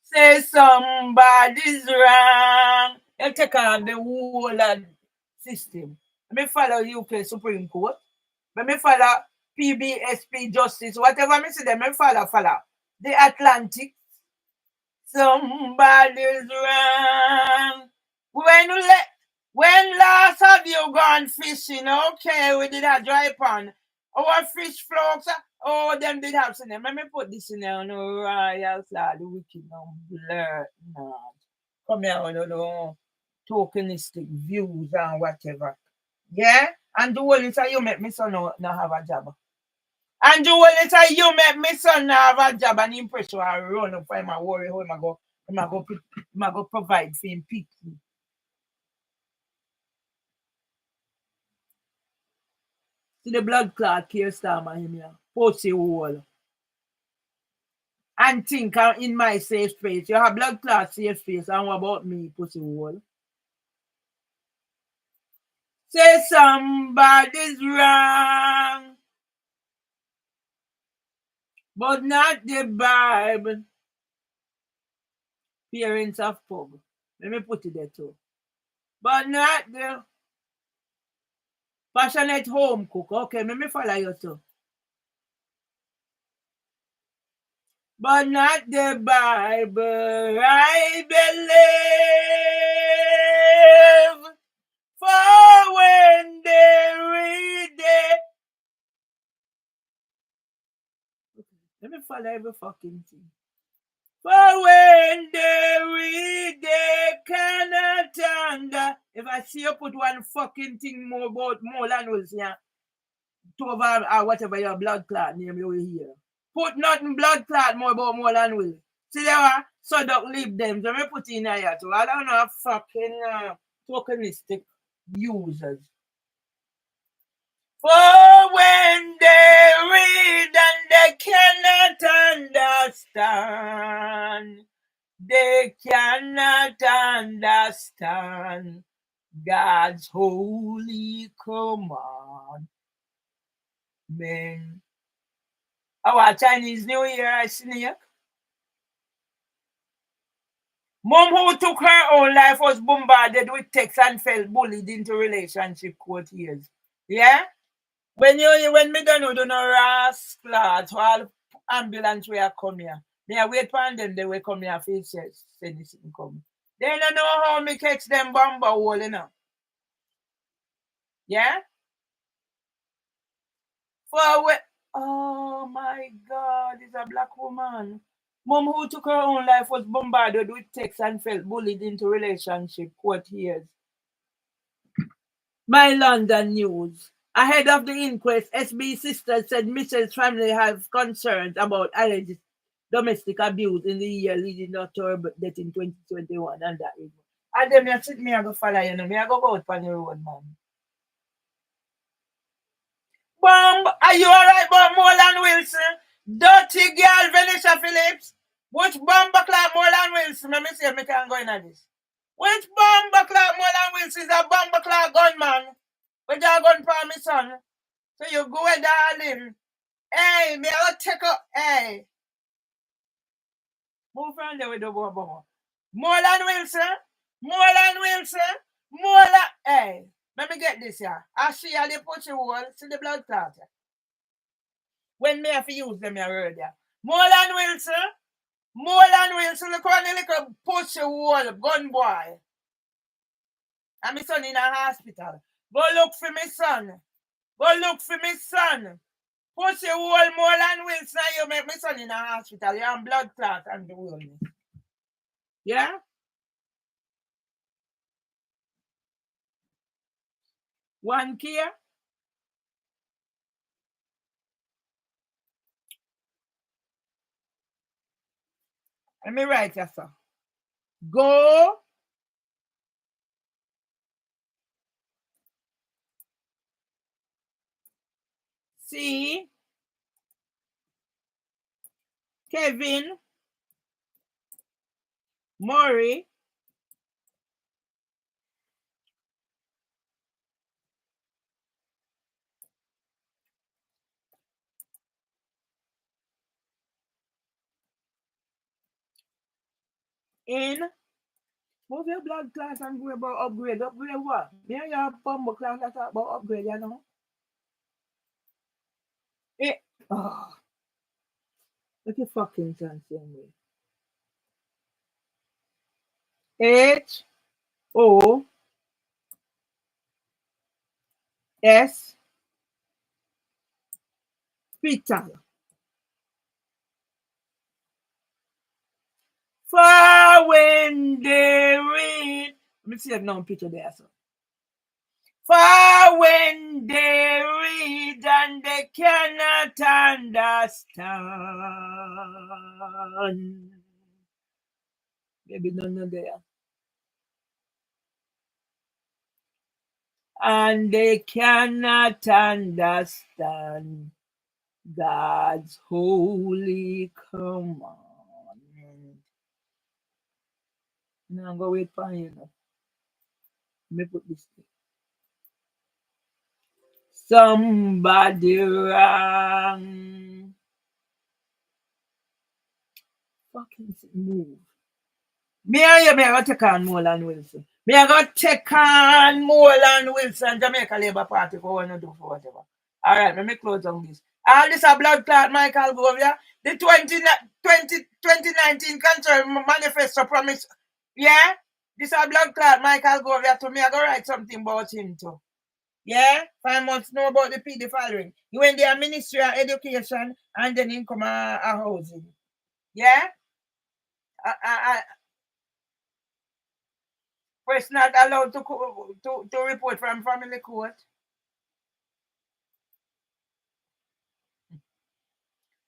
Say somebody's wrong. You take on the whole system. Let me follow UK Supreme Court. Let me follow PBSP Justice. Whatever I see them, I follow. The Atlantic. Somebody's wrong. When last have you gone fishing? Okay, we did a dry pond. Our fish floats, them did have some. Let me put this in there on the royal side, the wicked blur. Come here, no tokenistic views and whatever. Yeah? And the whole is you make me so no have a job. Andrew, well, it's a you make me son have a job and impressure I run up for him and worry how him I go provide for him people. See the blood clot care star him here. Pussy wall. And think in my safe space. You have blood clot safe space. And what about me, pussy wall? Say somebody's wrong. But not the Bible. Parents of pub. Let me put it there too. But not the passionate home cook. Okay, let me follow you too. But not the Bible. I believe. For when they read it. Let me follow every fucking thing. For when they read, they cannot under. If I see you put one fucking thing more about Moreland Wills here, to over whatever your blood clot name you will hear. Put nothing blood clot more about Moreland Wills. See there, so don't leave them. So me put in here too. I don't know fucking tokenistic users. For when they read and they cannot understand, they cannot understand God's holy command. Our Chinese New Year, I sneak. Mom who took her own life was bombarded with texts and felt bullied into relationship court years. Yeah? When me don't know rascal all ambulance where come here. Me I wait for them, they will come here for say this come. They don't know how me catch them bomber hole, you know. Yeah? Oh my God, it's a black woman. Mom who took her own life was bombarded with texts and felt bullied into relationship court years. My London news. Ahead of the inquest, SB sisters said Michelle's family have concerns about alleged domestic abuse in the year leading up to her death in 2021 and that reason. And then I sit me I go follow you know. Me I go out on the road, man. Bomb, are you alright, Bomb Moreland Wilson? Dirty girl, Venetia Phillips. Which bomber clock Moreland Wilson? Let me see if I can go in at this. Which bomber clock Moreland Wilson is a bomber clock gunman? With your gun for me, son. So you go with darling. Hey, me I'll take up. Hey. Move from there with the bomber. Moreland Wilson. Hey. Let me get this here. I see how they put you wall. See the blood clot. When me have to use them here earlier. Moreland Wilson, look on the little push your wall, gun boy. And my son in a hospital. Go look for my son. Push your wall, Moreland Wilson, you make my son in a hospital. You're on blood clot and the wellness. Yeah? One care? Let me write here, sir. Go see Kevin Murray in move your blood class and go about upgrade. Upgrade what? Me and your bumble class that talk about upgrade, you know? Look at fucking chance anyway. HOS Hospital. For when they read. Let me see if no picture there, sir. For when they read and they cannot understand. Maybe none of there. And they cannot understand God's holy commandment. Now I'm going to wait for you now. Let me put this thing. Somebody wrong. Fucking move. Me and you, me I go take on Moreland Wilson. Me I go take on Moreland Wilson, Jamaica Labour Party for what you do for whatever. All right, let me close on this. All this a blood clot, Michael Govia. The 2019 concern manifesto promise. Yeah? This a blood clot, Michael Govia. To me, I go write something about him too. Yeah? 5 months know about the PD following. He went there Ministry of Education and then he come a housing. Yeah? Press not allowed to report from family court.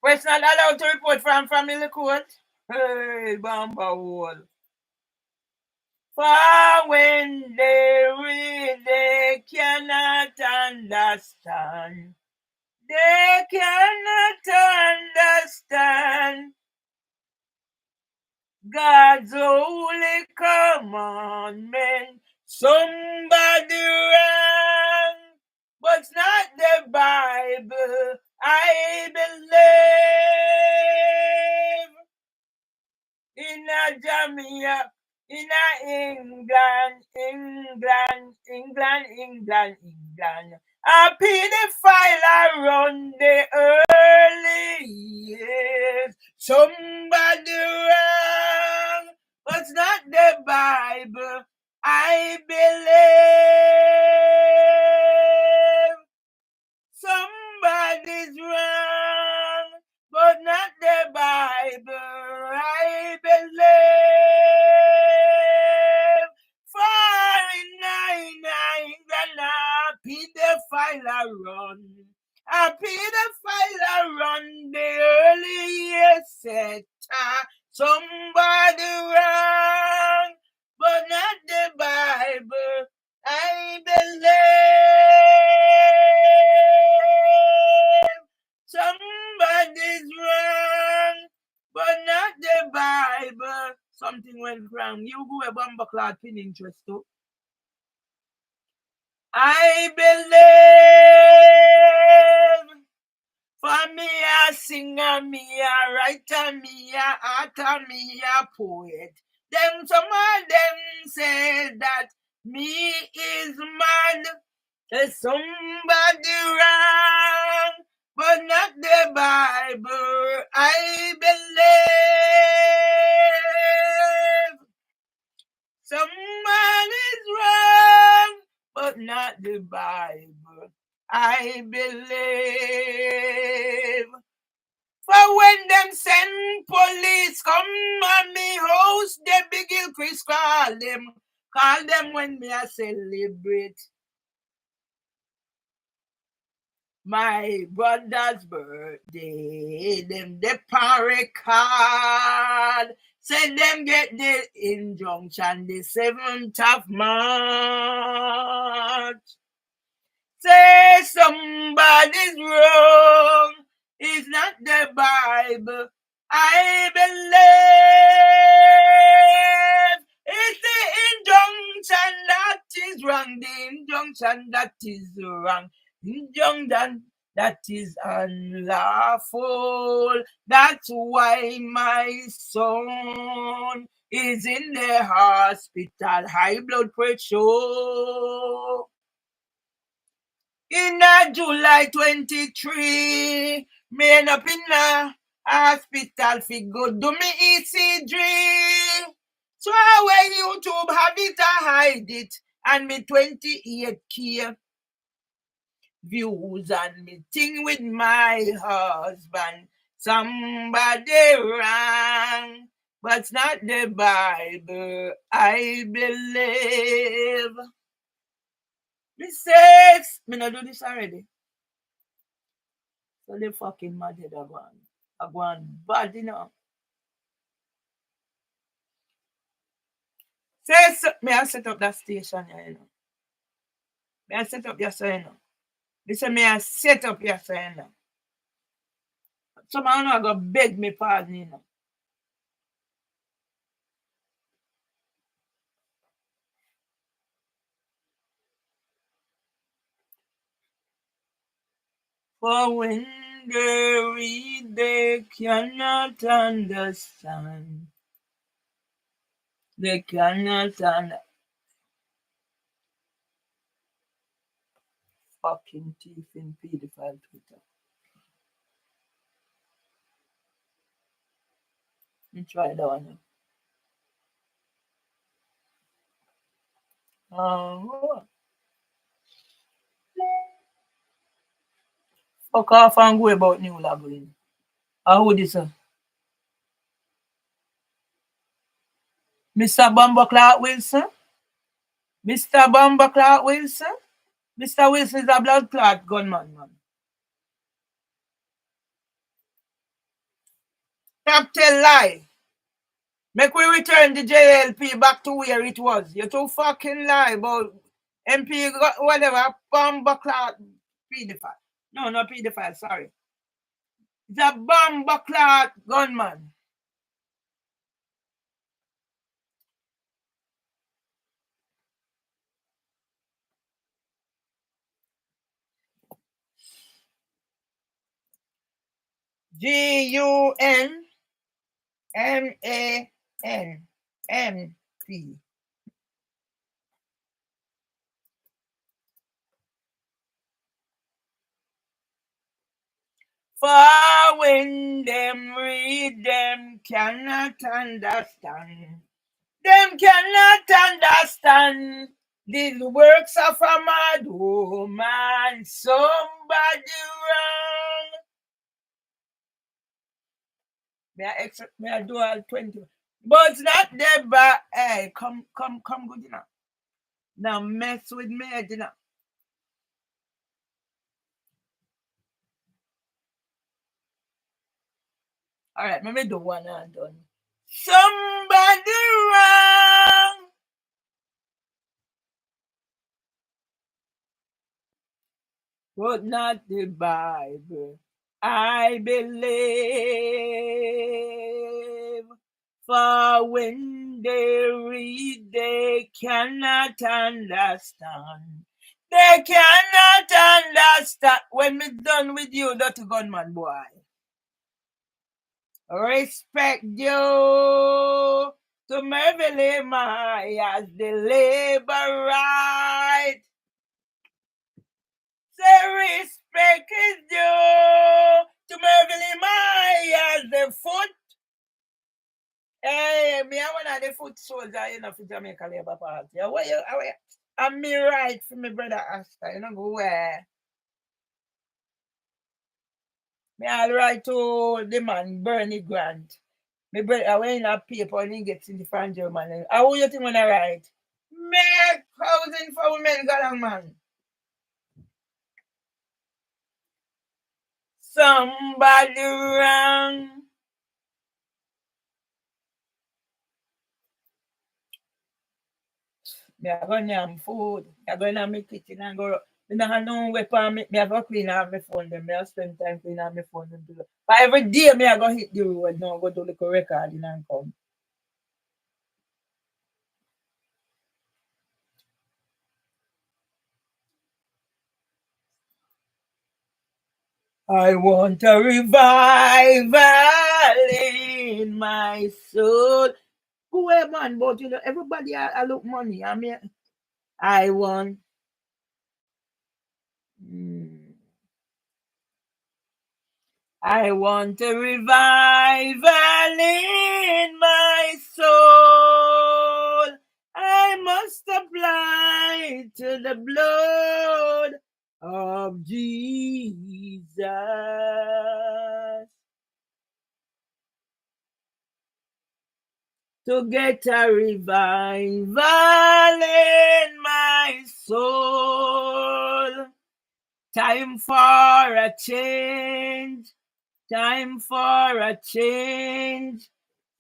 Press not allowed to report from family court. Hey, Bamba wall. For when they really cannot understand, they cannot understand God's holy commandment. Somebody wrong, but it's not the Bible. I believe in a Jamaica, in a England. A pedophile around the early years. Somebody wrong, but it's not the Bible. I believe somebody's wrong, but not the Bible. I believe for England, a pedophile run. A pedophile run the early years set. Somebody wrong, but not the Bible. I believe somebody's wrong, but not the Bible. Something went wrong. You go a bomber cloud pin interest too. I believe for me a singer, me a writer, me a author, me a poet. Them some of them say that me is mad. There's somebody wrong, but not the Bible. I believe somebody's wrong, but not the Bible. I believe. For when them send police come on me house, they begin Chris call them when me a celebrate my brother's birthday. Them the party card, say them get the injunction the 7th of March. Say somebody's wrong. It's not the Bible. I believe it's the injunction that is wrong. The injunction that is wrong. Injunction that is unlawful. That's why my son is in the hospital. High blood pressure. In July 23, me end up in a hospital fi go do me ECG. So when YouTube have it, I hide it. And me 28K views and me thing with my husband. Somebody wrong, but it's not the Bible. I believe. Me says, me not do this already. So the fucking mad head are going bad, you know. Say so, me I set up that station here, you know. Me I set up here, so you know. Me say me I set up here, so you know. Someone know go beg me pardon, you know. For when they read, they cannot understand. They cannot understand. Fucking thief in pedophile Twitter. You try that one. Oh, fuck off and go about new lagoon. How this? Mr. Bumba Clark Wilson? Mr. Bumba Clark Wilson? Mr. Wilson is a blood clot gunman, man. Stop tell lie. Make we return the JLP back to where it was. You too fucking lie about MP whatever Bumba Clark pedophile. No, not pedophile, sorry. It's a Bumba Clark gunman. GUNMANMP. For when them read, them cannot understand. Them cannot understand the works of a mad woman. Somebody wrong. May I do all 20? But it's not there, but hey, come good enough. Now mess with me, you know. All right, let me do one and done. Somebody wrong. But not the Bible. I believe. For when they read, they cannot understand. They cannot understand. When we done with you, dirty gunman boy. Respect you to Merville as the labor right. Say respect is due to Merville as the foot. Hey, me I one of the foot soldier, you know, for Jamaica Labour Party. I'm me right for my brother Asta, you know, go where. Me all right to the man Bernie Grant. My brother when a paper and he gets in the front German. How you think when I write? Make housing for women galang man. Somebody wrong. Me I go nyam food. I go in my kitchen and go. Me not have no weapon. Me have to clean out my phone. Them. Me have spend time clean out my phone. But every day me I go hit the road now. Go do the recording and come. I want a revival in my soul. Go away, man, but you know, everybody I look money. I mean, I want. I want a revival in my soul. I must apply to the blood of Jesus to get a revival in my soul. Time for a change. Time for a change.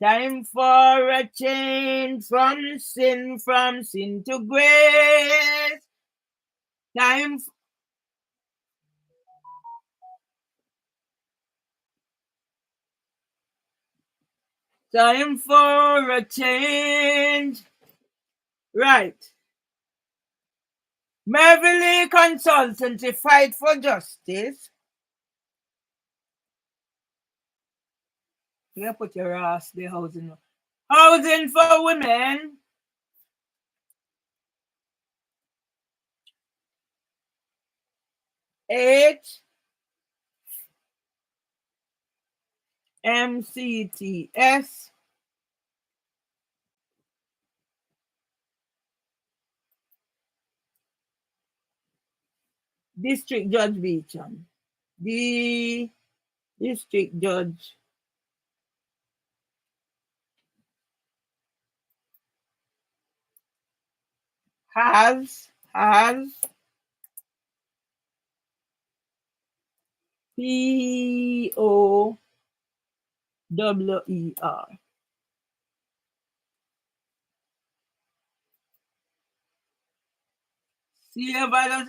Time for a change from sin to grace. Time for a change. Right. Merville Consultancy fight for justice. You put your ass the housing. Housing for women. MCTS. District Judge Beecham. The District Judge has POWER. See about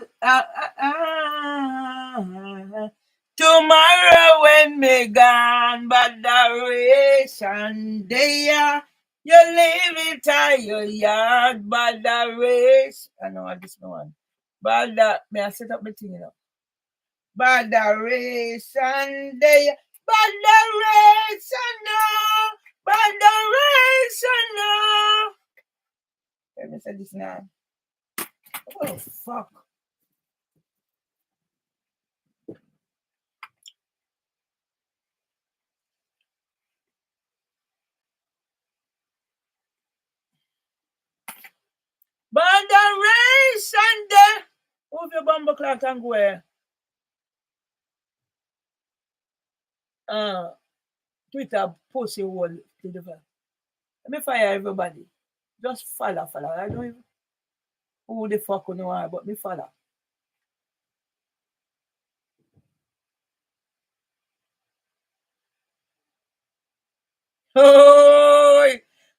tomorrow when me gone, but the day you leave it at your yard, but the race. I know this one. But that may I set up my thing, you know. But the race and day, but the race and no, but the race and no. Let me say this now. Oh fuck. But the race and the move your bumble clock and go where? Twitter pussy wall to the Let me fire everybody. Just follow. I don't even who the fuck you know but me follow. Oh,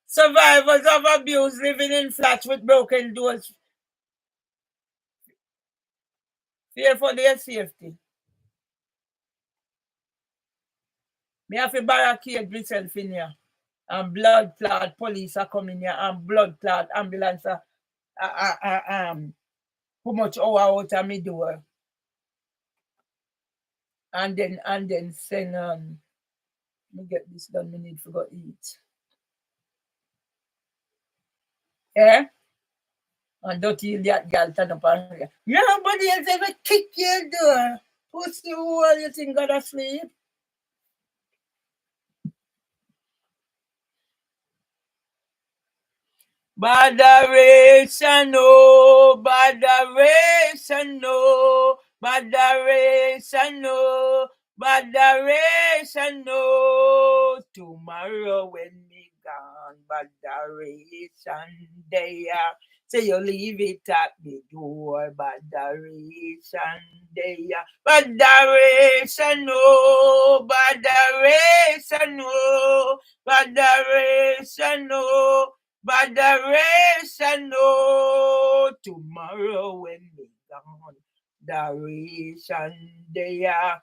survivors of abuse living in flats with broken doors. Fear for their safety. Me have to barricade myself in here. And blood clot police are coming here and blood clot ambulance how much hour out of me door. And then send me get this done, me need to go eat. Yeah? And don't you that girl turn up and say, nobody else ever kick your door. Pussy hole, you think God asleep? Badaration, no, badaration, no, badaration, no, badaration, no. Tomorrow when me gone, badaration day. Say you leave it at the door, badaration day. Badaration, no, badaration, no, badaration, no. Badaration, no, tomorrow when we gone, Badaration there,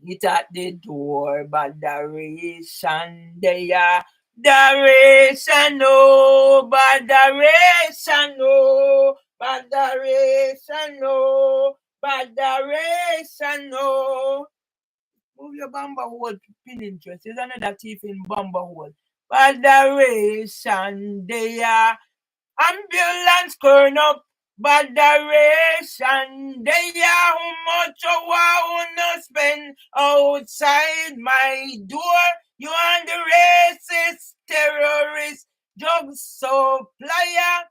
it at the door, Badaration there, Badaration, no, Badaration, no, Badaration, no, Badaration, no. Move your bamba hole, pin interest. There's another thief in bamba hole. Badaration there. Ambulance turn up. Badaration there. How much a wanna spend outside my door? You and the racist terrorist drug supplier.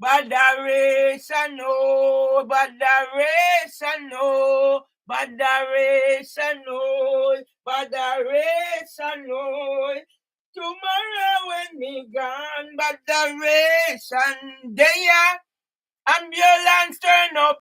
Badaration no. Badaration no. Badaration no. Badaration no. Tomorrow when me gone, badaration day, ambulance turn up.